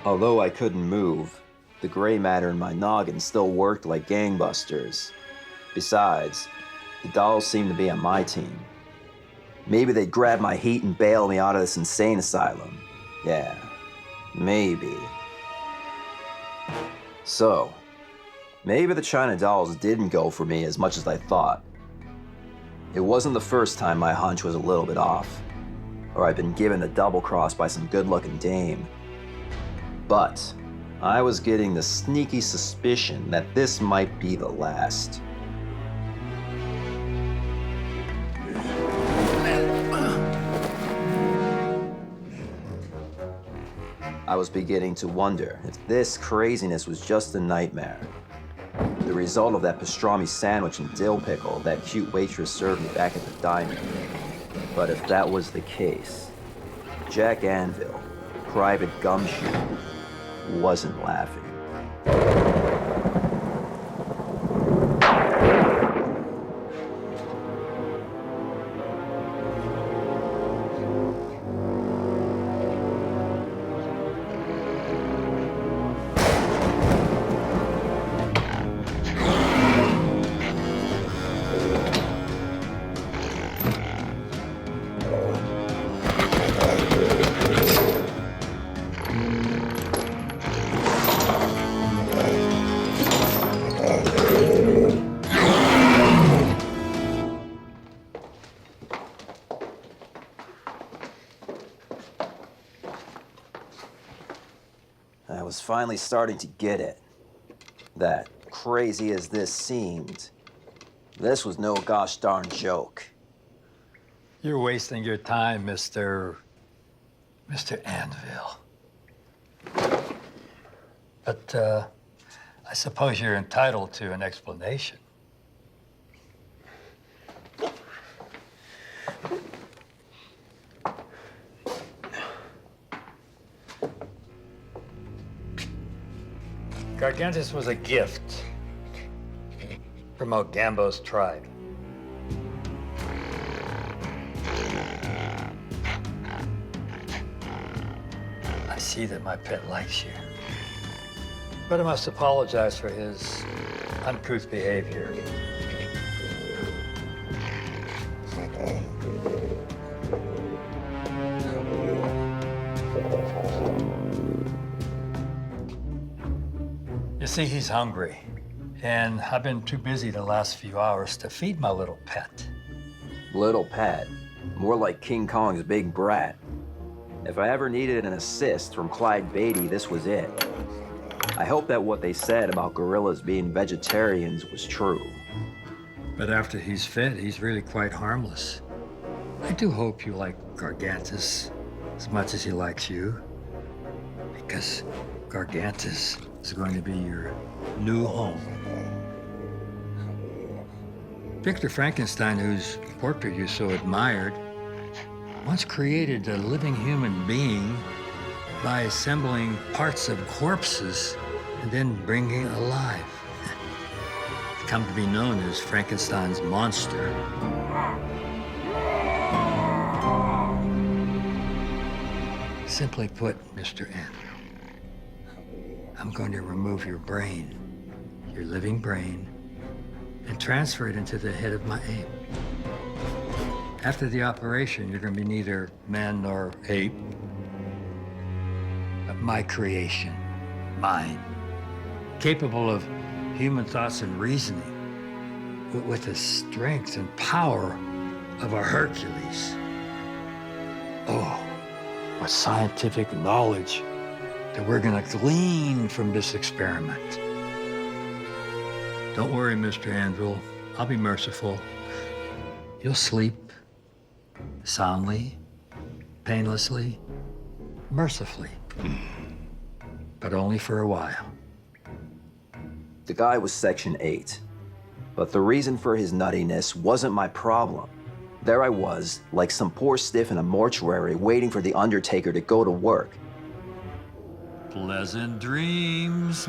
Although I couldn't move, the gray matter in my noggin still worked like gangbusters. Besides, the dolls seemed to be on my team. Maybe they'd grab my heat and bail me out of this insane asylum. Yeah, maybe. So, maybe the China dolls didn't go for me as much as I thought. It wasn't the first time my hunch was a little bit off, or I'd been given a double cross by some good-looking dame. But I was getting the sneaky suspicion that this might be the last. I was beginning to wonder if this craziness was just a nightmare. The result of that pastrami sandwich and dill pickle that cute waitress served me back at the diner. But if that was the case, Jack Anvil, Private Gumshoe, wasn't laughing. I was finally starting to get it. That, crazy as this seemed, this was no gosh darn joke. You're wasting your time, Mr. Anvil. But I suppose you're entitled to an explanation. Gargantus was a gift from Mogambo's tribe. I see that my pet likes you. But I must apologize for his uncouth behavior. You see, he's hungry, and I've been too busy the last few hours to feed my little pet. Little pet? More like King Kong's big brat. If I ever needed an assist from Clyde Beatty, this was it. I hope that what they said about gorillas being vegetarians was true. But after he's fed, he's really quite harmless. I do hope you like Gargantus as much as he likes you, because Gargantus is going to be your new home. Victor Frankenstein, whose portrait you so admired, once created a living human being by assembling parts of corpses and then bringing it alive. It's come to be known as Frankenstein's monster. Simply put, Mr. Anvil, I'm going to remove your brain, your living brain, and transfer it into the head of my ape. After the operation, you're going to be neither man nor ape, but my creation, mine, capable of human thoughts and reasoning, with the strength and power of a Hercules. Oh, what scientific knowledge that we're going to glean from this experiment. Don't worry, Mr. Anvil. I'll be merciful. You'll sleep soundly, painlessly, mercifully, but only for a while. The guy was Section 8, but the reason for his nuttiness wasn't my problem. There I was, like some poor stiff in a mortuary, waiting for the undertaker to go to work. Pleasant dreams.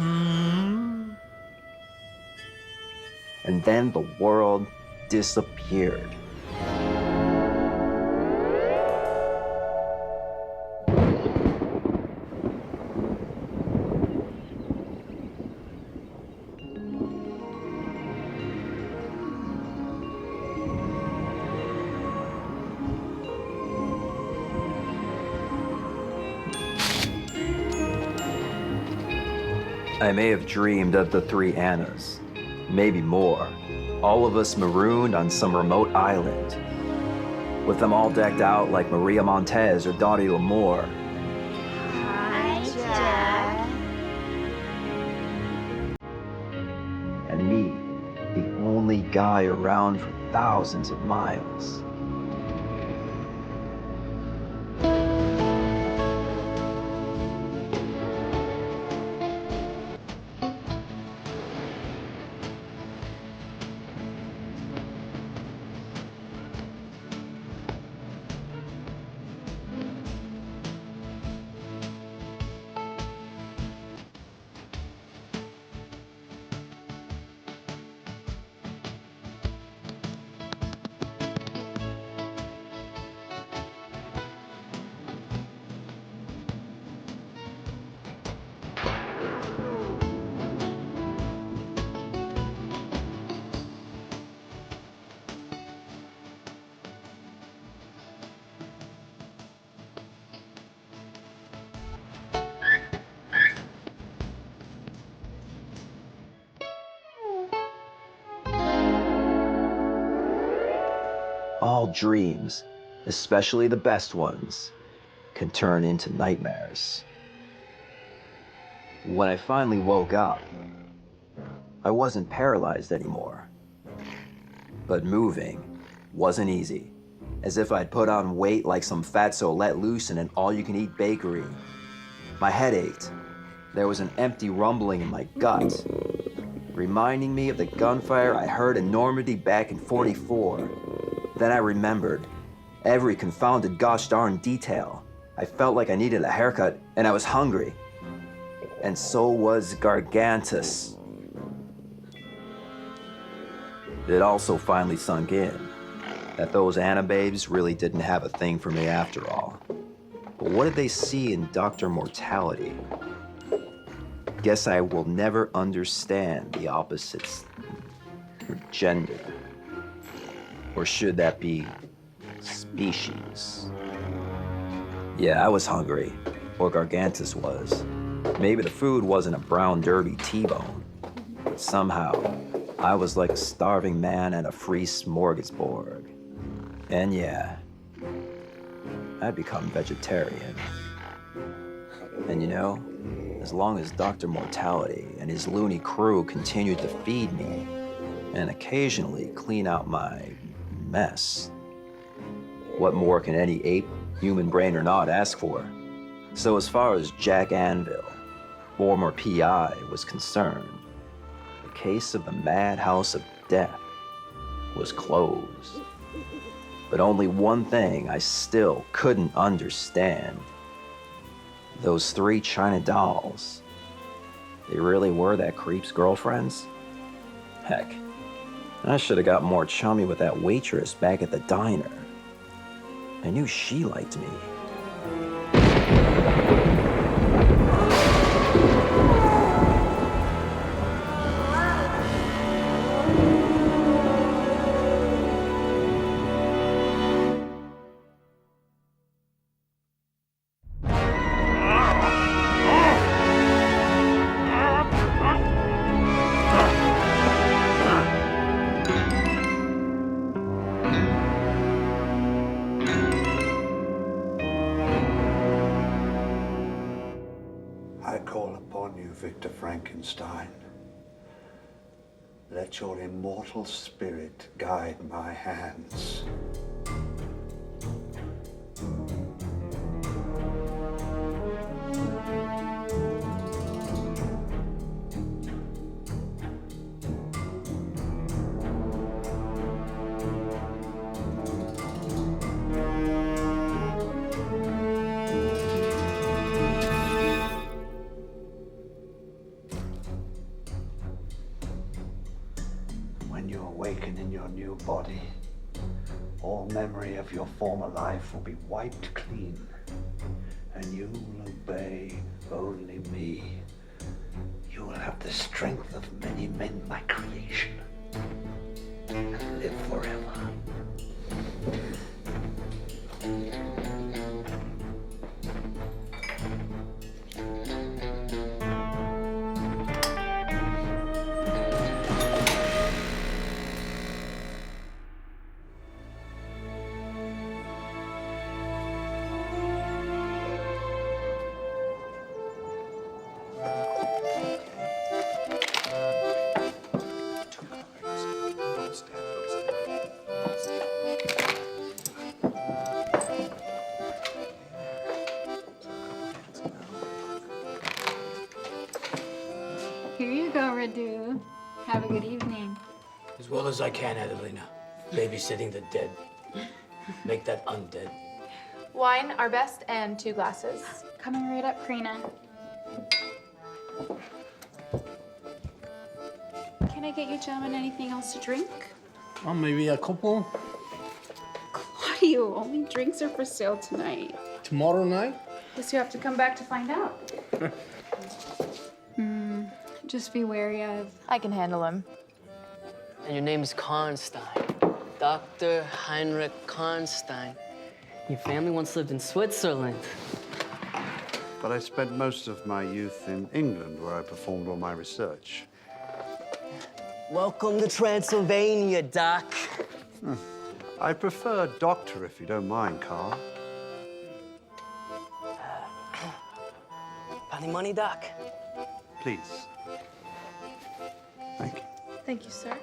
And then the world disappeared. I may have dreamed of the three Annas, maybe more, all of us marooned on some remote island, with them all decked out like Maria Montez or Dottie L'Amour. Hi, Jack. And me, the only guy around for thousands of miles. All dreams, especially the best ones, can turn into nightmares. When I finally woke up, I wasn't paralyzed anymore. But moving wasn't easy, as if I'd put on weight like some fatso let loose in an all-you-can-eat bakery. My head ached. There was an empty rumbling in my gut, reminding me of the gunfire I heard in Normandy back in '44. Then I remembered every confounded gosh darn detail. I felt like I needed a haircut, and I was hungry. And so was Gargantus. It also finally sunk in that those Anna babes really didn't have a thing for me after all. But what did they see in Dr. Mortality? Guess I will never understand the opposite's gender. Or should that be species? Yeah, I was hungry, or Gargantus was. Maybe the food wasn't a brown derby T-bone, but somehow I was like a starving man at a free smorgasbord. And yeah, I'd become vegetarian. And you know, as long as Dr. Mortality and his loony crew continued to feed me and occasionally clean out my mess, what more can any ape, human brain or not, ask for? So as far as Jack Anvil, former PI, was concerned, the case of the Madhouse of Death was closed. But only one thing I still couldn't understand. Those three China dolls, they really were that creep's girlfriends? Heck, I should have got more chummy with that waitress back at the diner. I knew she liked me. I call upon you, Victor Frankenstein. Let your immortal spirit guide my hands. When you awaken in your new body, all memory of your former life will be wiped clean, and you will obey only me. You will have the strength of many men, my creation, and live forever. Here you go, Radu. Have a good evening. As well as I can, Adelina. Babysitting the dead. Make that undead. Wine, our best, and 2 glasses. Coming right up, Karina. Can I get you gentlemen anything else to drink? Well, maybe a couple. Claudio, only drinks are for sale tonight. Tomorrow night? Guess you have to come back to find out. Just be wary of... I can handle him. And your name is Karnstein. Dr. Heinrich Karnstein. Your family once lived in Switzerland. But I spent most of my youth in England, where I performed all my research. Welcome to Transylvania, Doc. I prefer doctor, if you don't mind, Carl. Got any money, Doc? Please. Thank you. Thank you, sir.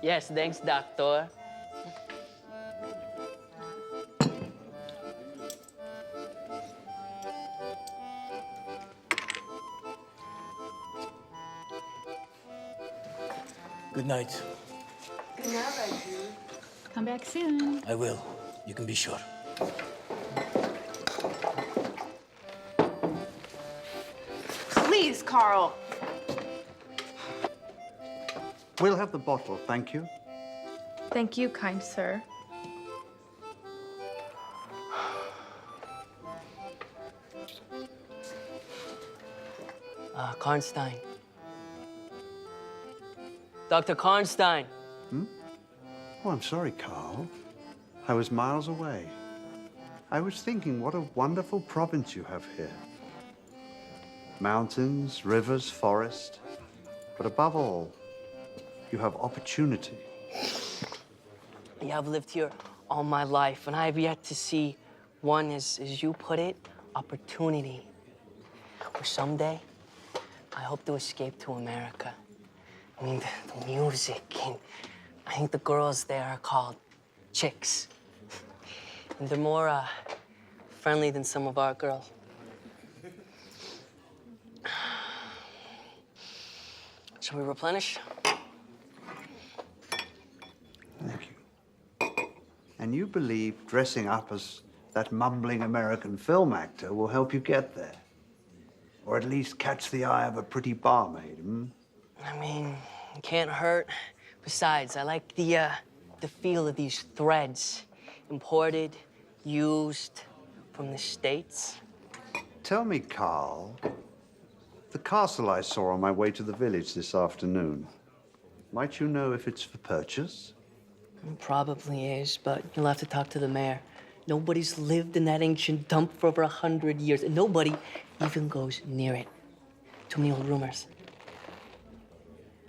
Yes, thanks, Doctor. Good night. Good night, Radu. Come back soon. I will. You can be sure. Please, Carl. We'll have the bottle, thank you. Thank you, kind sir. Karnstein. Dr. Karnstein. Oh, I'm sorry, Carl. I was miles away. I was thinking what a wonderful province you have here. Mountains, rivers, forest. But above all, you have opportunity. Yeah, I've lived here all my life, and I have yet to see one, as you put it, opportunity. Or someday, I hope to escape to America. I mean, the music, and I think the girls there are called chicks. And they're more friendly than some of our girls. Shall we replenish? Thank you. And you believe dressing up as that mumbling American film actor will help you get there? Or at least catch the eye of a pretty barmaid, I mean, it can't hurt. Besides, I like the feel of these threads. Imported, used from the States. Tell me, Carl, the castle I saw on my way to the village this afternoon, might you know if it's for purchase? It probably is, but you'll have to talk to the mayor. Nobody's lived in that ancient dump for over 100 years, and nobody even goes near it. Too many old rumors.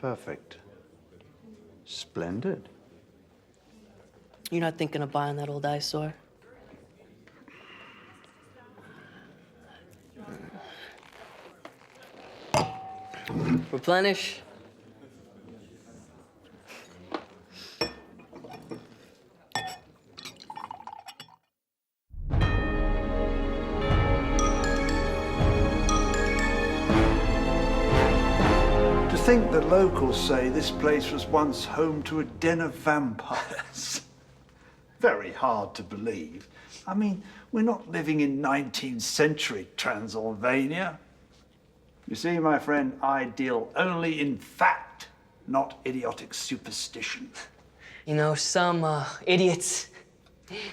Perfect. Splendid. You're not thinking of buying that old eyesore? Replenish. think that locals say this place was once home to a den of vampires. Very hard to believe. I mean, we're not living in 19th century Transylvania. You see, my friend, I deal only in fact, not idiotic superstition. You know, some idiots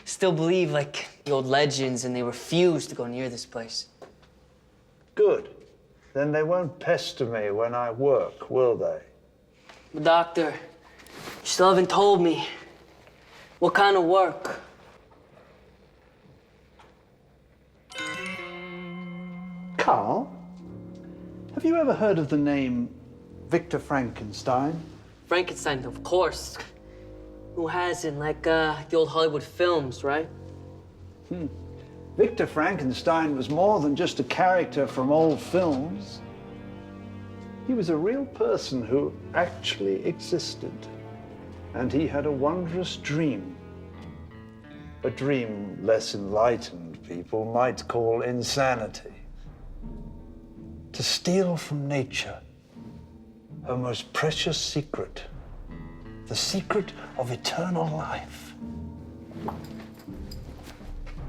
still believe like the old legends and they refuse to go near this place. Good. Then they won't pester me when I work, will they? But doctor, you still haven't told me what kind of work. Carl, have you ever heard of the name Victor Frankenstein? Frankenstein, of course. Who hasn't? Like the old Hollywood films, right? Victor Frankenstein was more than just a character from old films. He was a real person who actually existed. And he had a wondrous dream. A dream less enlightened people might call insanity. To steal from nature her most precious secret, the secret of eternal life.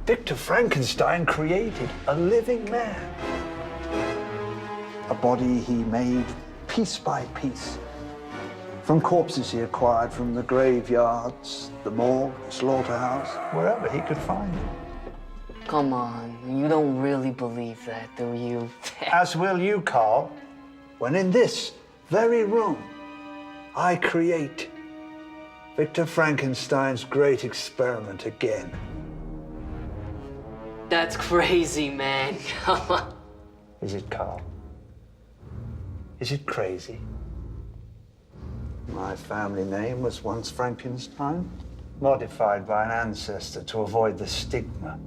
Victor Frankenstein created a living man. A body he made piece by piece, from corpses he acquired from the graveyards, the morgue, the slaughterhouse, wherever he could find them. Come on, you don't really believe that, do you? As will you, Carl, when in this very room, I create Victor Frankenstein's great experiment again. That's crazy, man. Come on. Is it, Carl? Is it crazy? My family name was once Frankenstein, modified by an ancestor to avoid the stigma.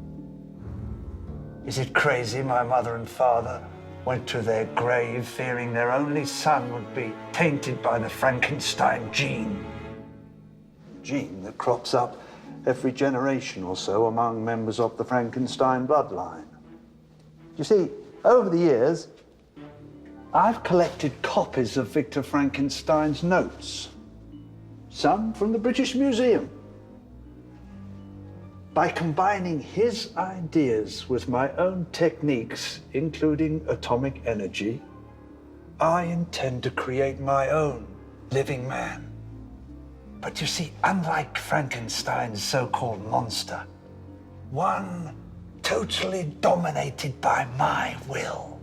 Is it crazy my mother and father went to their grave fearing their only son would be tainted by the Frankenstein gene? Gene that crops up every generation or so among members of the Frankenstein bloodline. You see, over the years, I've collected copies of Victor Frankenstein's notes, some from the British Museum. By combining his ideas with my own techniques, including atomic energy, I intend to create my own living man. But you see, unlike Frankenstein's so-called monster, one totally dominated by my will.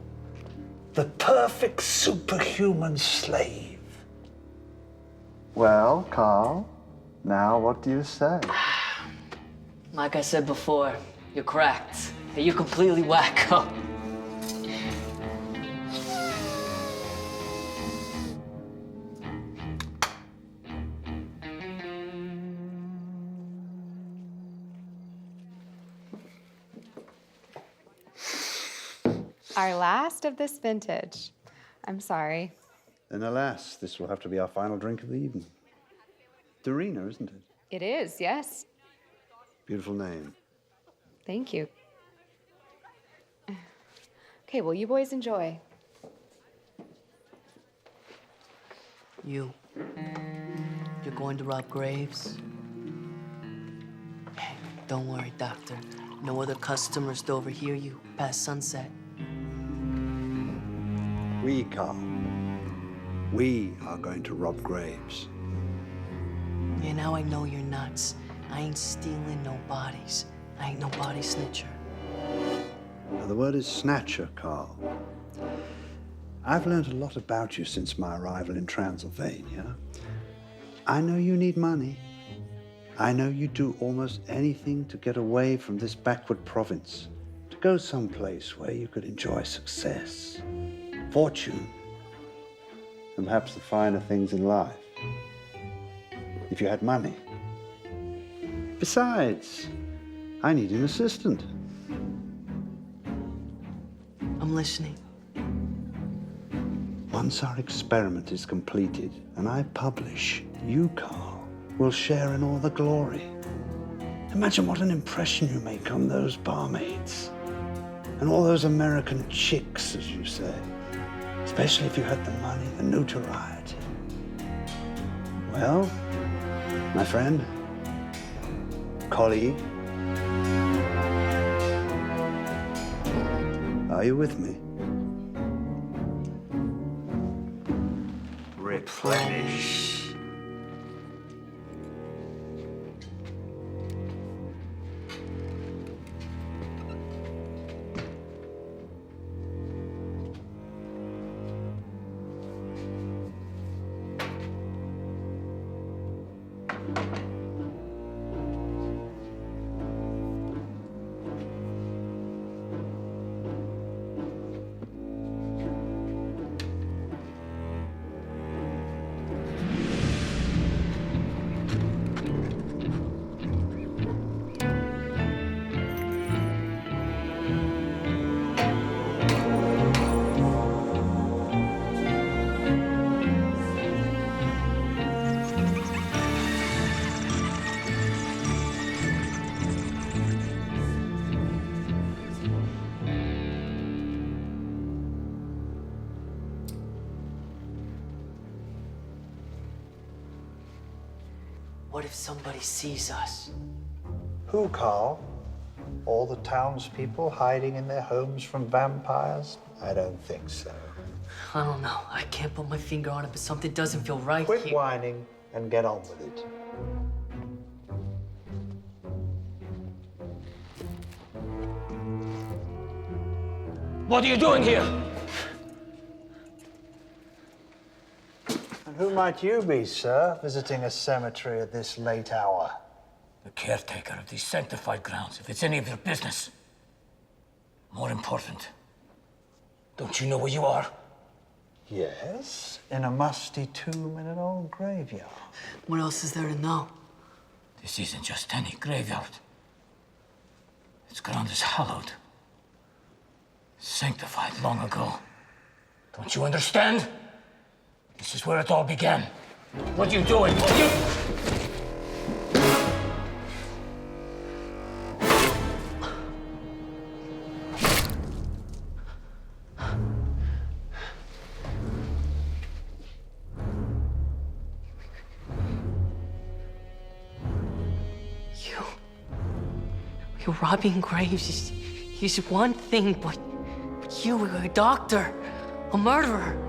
The perfect superhuman slave. Well, Carl, now what do you say? Like I said before, you're cracked. You're completely wacko. Our last of this vintage. I'm sorry. And alas, this will have to be our final drink of the evening. Dorina, isn't it? It is, yes. Beautiful name. Thank you. Okay, well, you boys enjoy. You're going to rob graves? Hey, don't worry, doctor. No other customers to overhear you past sunset. We, Carl. We are going to rob graves. Yeah, now I know you're nuts. I ain't stealing no bodies. I ain't no body snitcher. Now, the word is snatcher, Carl. I've learned a lot about you since my arrival in Transylvania. I know you need money. I know you do almost anything to get away from this backward province, to go someplace where you could enjoy success, fortune, and perhaps the finer things in life. If you had money. Besides, I need an assistant. I'm listening. Once our experiment is completed and I publish, you, Carl, will share in all the glory. Imagine what an impression you make on those barmaids and all those American chicks, as you say. especially if you had the money, the notoriety. Well, my friend, colleague, are you with me? Replenish. What if somebody sees us? Who, Carl? All the townspeople hiding in their homes from vampires? I don't think so. I don't know. I can't put my finger on it, but something doesn't feel right here. Quit whining and get on with it. What are you doing here? And who might you be, sir, visiting a cemetery at this late hour? The caretaker of these sanctified grounds, if it's any of your business. More important, don't you know where you are? Yes, in a musty tomb in an old graveyard. What else is there to know? This isn't just any graveyard. Its ground is hallowed. Sanctified long ago. Don't you understand? This is where it all began. What are you doing? What are you... You're robbing graves is one thing, but you were a doctor, a murderer.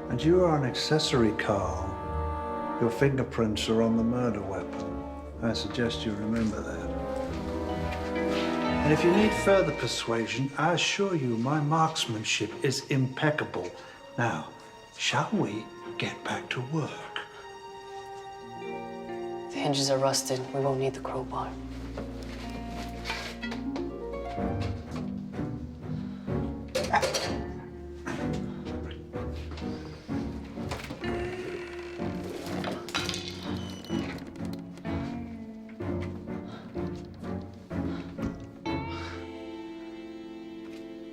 And you are an accessory, Carl. Your fingerprints are on the murder weapon. I suggest you remember that. And if you need further persuasion, I assure you my marksmanship is impeccable. Now, shall we get back to work? The hinges are rusted. We won't need the crowbar.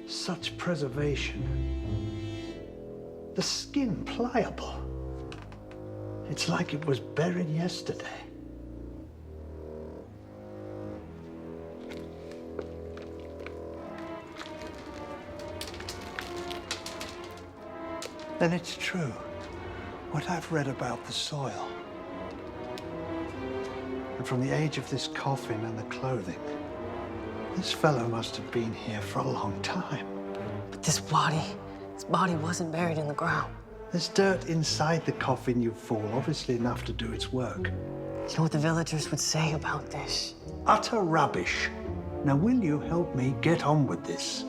Such preservation. The skin pliable. It's like it was buried yesterday. Then it's true, what I've read about the soil. And from the age of this coffin and the clothing, this fellow must have been here for a long time. But this body wasn't buried in the ground. There's dirt inside the coffin, you fool, obviously enough to do its work. You know what the villagers would say about this? Utter rubbish. Now, will you help me get on with this?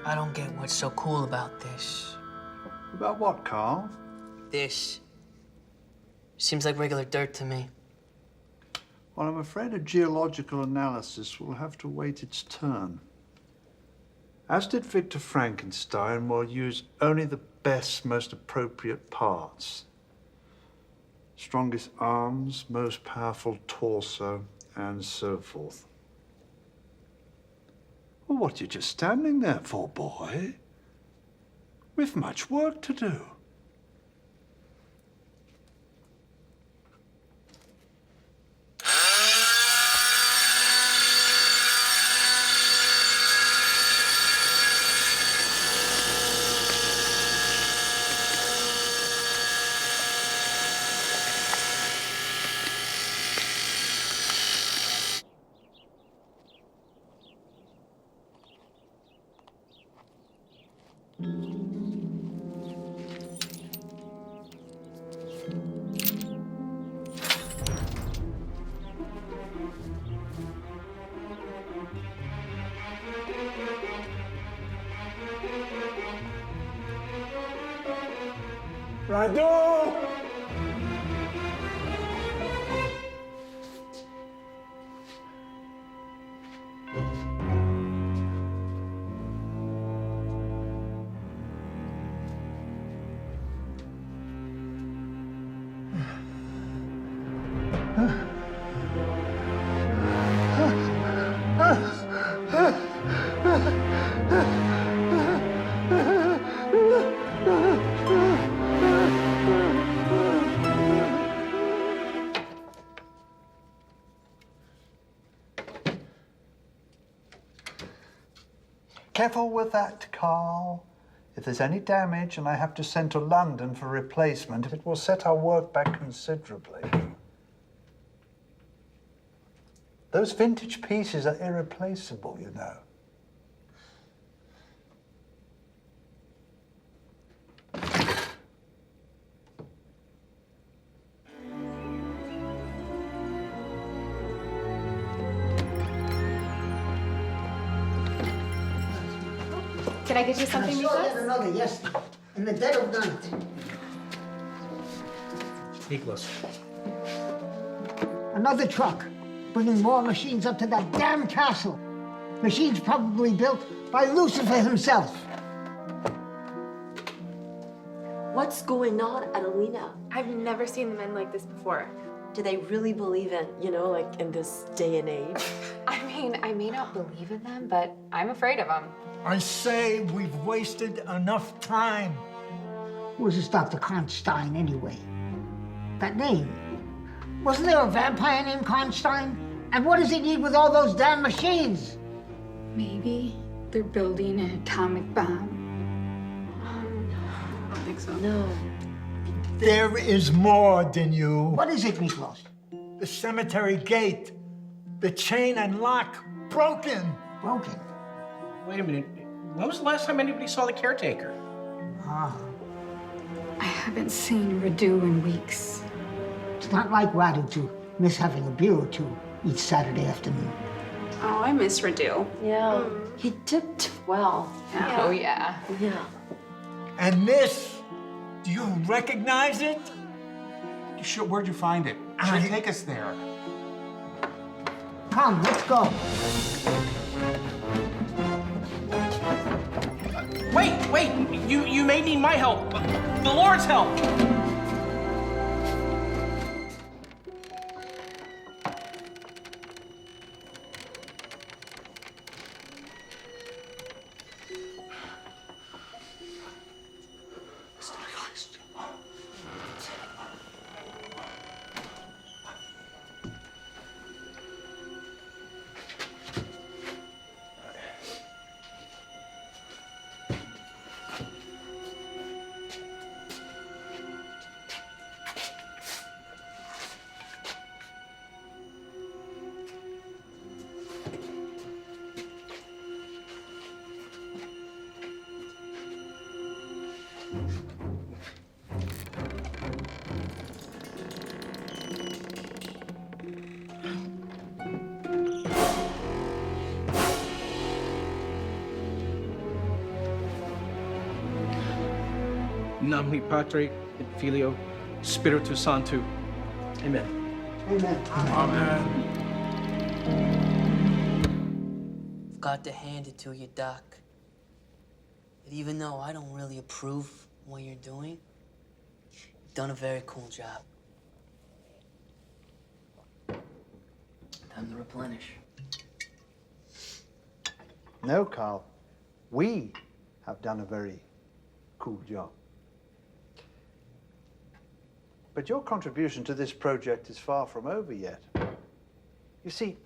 I don't get what's so cool about this. About what, Carl? This seems like regular dirt to me. Well, I'm afraid a geological analysis will have to wait its turn. As did Victor Frankenstein, we'll use only the best, most appropriate parts. Strongest arms, most powerful torso, and so forth. Well, what are you just standing there for, boy? We've much work to do. Radu! Careful with that, Carl. If there's any damage and I have to send to London for replacement, it will set our work back considerably. Those vintage pieces are irreplaceable, you know. Can I get you something, I saw Nicholas? yet another, yes, in the dead of night. Nicholas. Another truck, bringing more machines up to that damn castle. Machines probably built by Lucifer himself. What's going on, Adelina? I've never seen men like this before. Do they really believe in, like in this day and age? I mean, I may not believe in them, but I'm afraid of them. I say we've wasted enough time. Who's this Dr. Karnstein, anyway? That name. Wasn't there a vampire named Karnstein? And what does he need with all those damn machines? Maybe they're building an atomic bomb. I don't think so. No. There is more than you. What is it, Miklos? The cemetery gate. The chain and lock broken. Broken? Wait a minute. When was the last time anybody saw the caretaker? Ah. I haven't seen Radu in weeks. It's not like Radu to miss having a beer or two each Saturday afternoon. Oh, I miss Radu. Yeah. He dipped well. Yeah. Oh, yeah. Yeah. And this, do you recognize it? Sure, where'd you find it? Sure, take us there. Come, let's go. Wait! You may need my help. The Lord's help. Namni Patri et Filio Spiritus Sancto. Amen. Amen. Amen. I've got to hand it to you, Doc. That even though I don't really approve what you're doing, you've done a very cool job. Time to replenish. No, Carl. We have done a very cool job. But your contribution to this project is far from over yet. You see,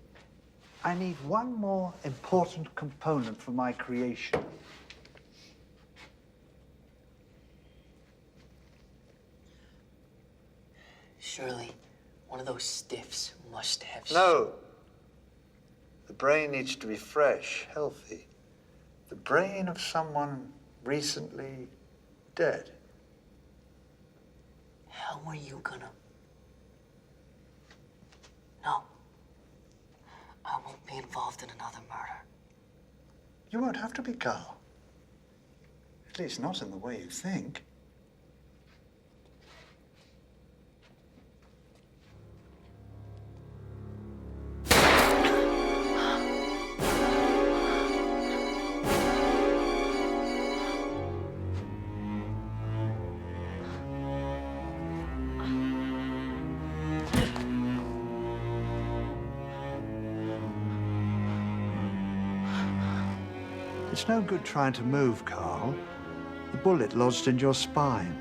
I need one more important component for my creation. Surely, one of those stiffs must have... No. The brain needs to be fresh, healthy. The brain of someone recently dead. How are you gonna... No. I won't be involved in another murder. You won't have to be, Carl. At least not in the way you think. It's no good trying to move, Carl. The bullet lodged in your spine.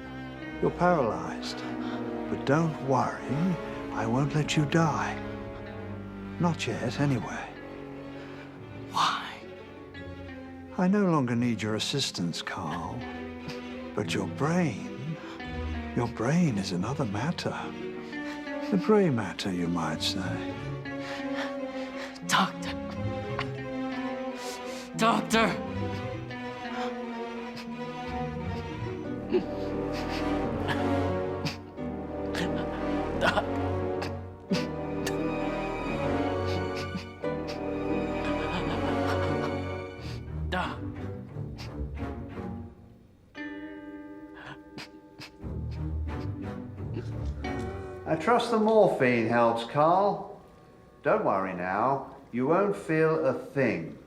You're paralyzed. But don't worry, I won't let you die. Not yet, anyway. Why? I no longer need your assistance, Carl. But your brain is another matter. The gray matter, you might say. Doctor. Doctor! I trust the morphine helps, Carl. Don't worry now. You won't feel a thing.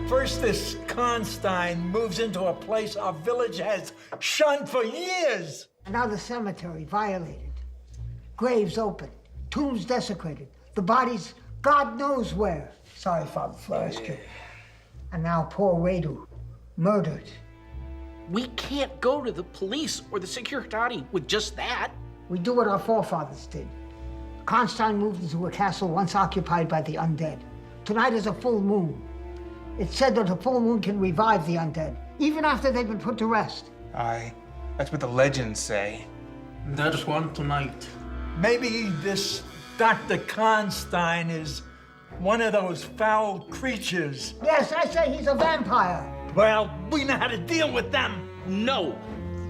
First, this Karnstein moves into a place our village has shunned for years. And now the cemetery violated. Graves open. Tombs desecrated. The bodies, God knows where. Sorry, Father Flores. And now poor Radu, murdered. We can't go to the police or the Securitate with just that. We do what our forefathers did. Karnstein moved into a castle once occupied by the undead. Tonight is a full moon. It's said that a full moon can revive the undead, even after they've been put to rest. Aye, that's what the legends say. There's one tonight. Maybe this Dr. Karnstein is one of those foul creatures. Yes, I say he's a vampire. Well, we know how to deal with them. No,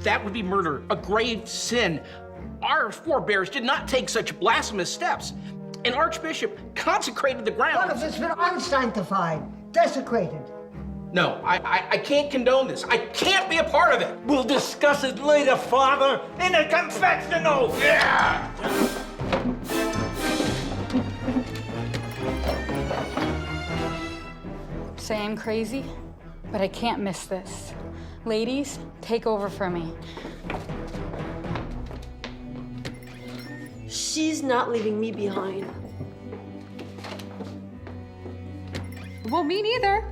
that would be murder, a grave sin. Our forebears did not take such blasphemous steps. An archbishop consecrated the ground. What if it's been unsanctified, desecrated? No, I can't condone this. I can't be a part of it. We'll discuss it later, Father, in a confessional. Yeah! Say I'm crazy, but I can't miss this. Ladies, take over for me. She's not leaving me behind. Well, me neither.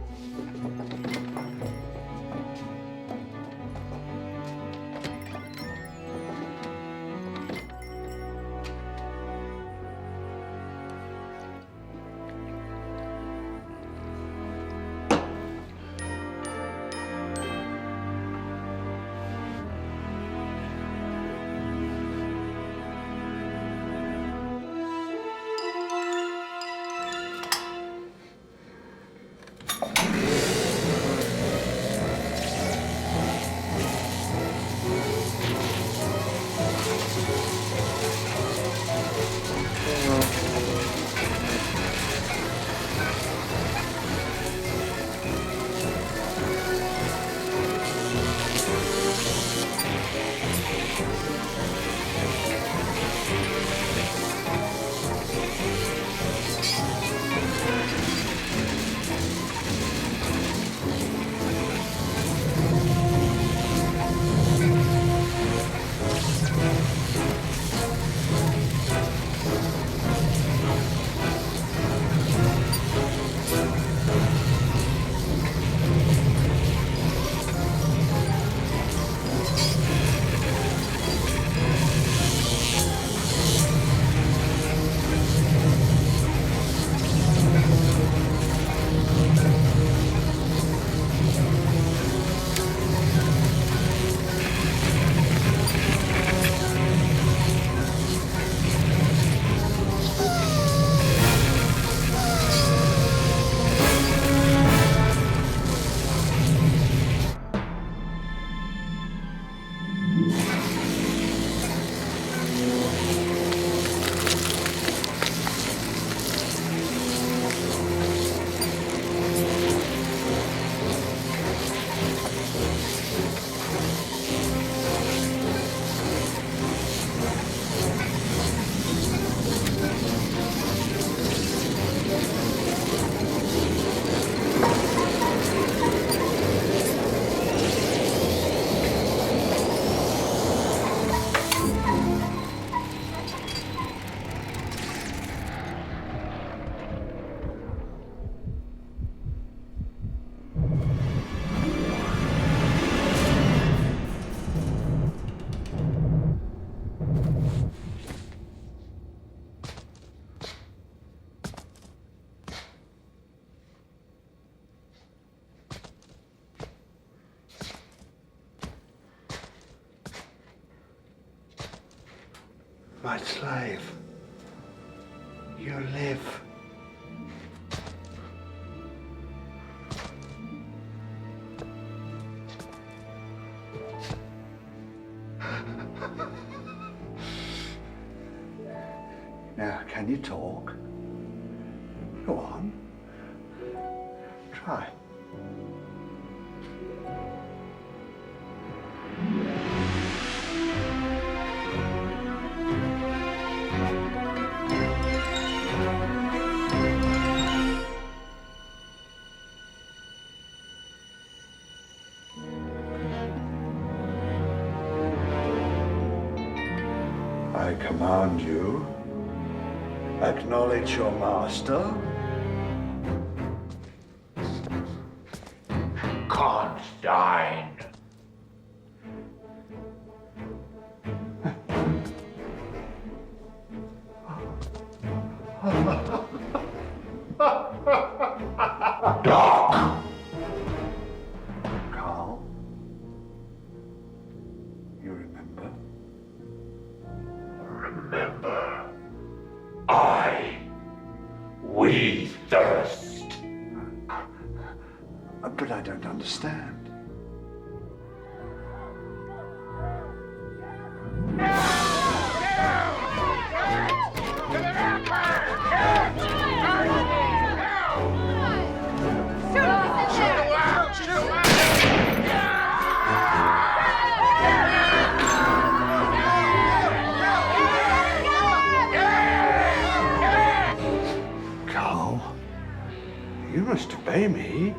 My slave, you live. Now, can you talk? Go on. Try. I command you, acknowledge your master. Karnstein. Doc! Carl, you remember? Remember, we thirst. But I don't understand. You must obey me.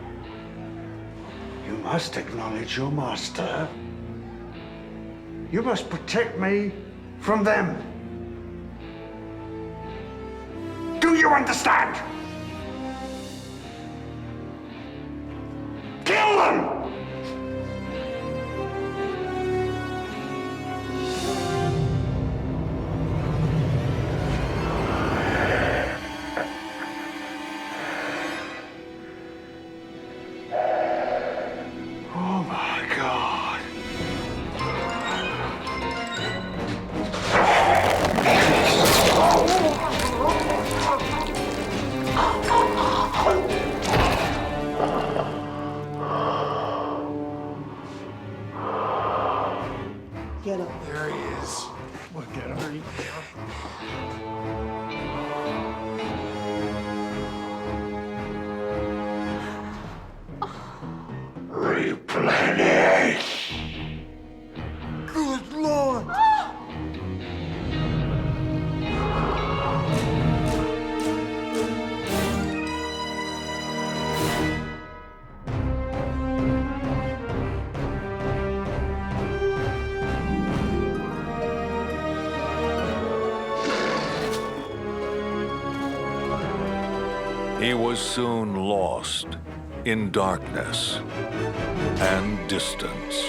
You must acknowledge your master. You must protect me from them. you understand? Kill them! Oh my God. Get up. There he is. We'll get him. Replenish! Good Lord! He was soon lost in darkness and distance.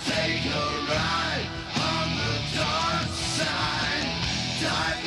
Take a ride on the dark side. Die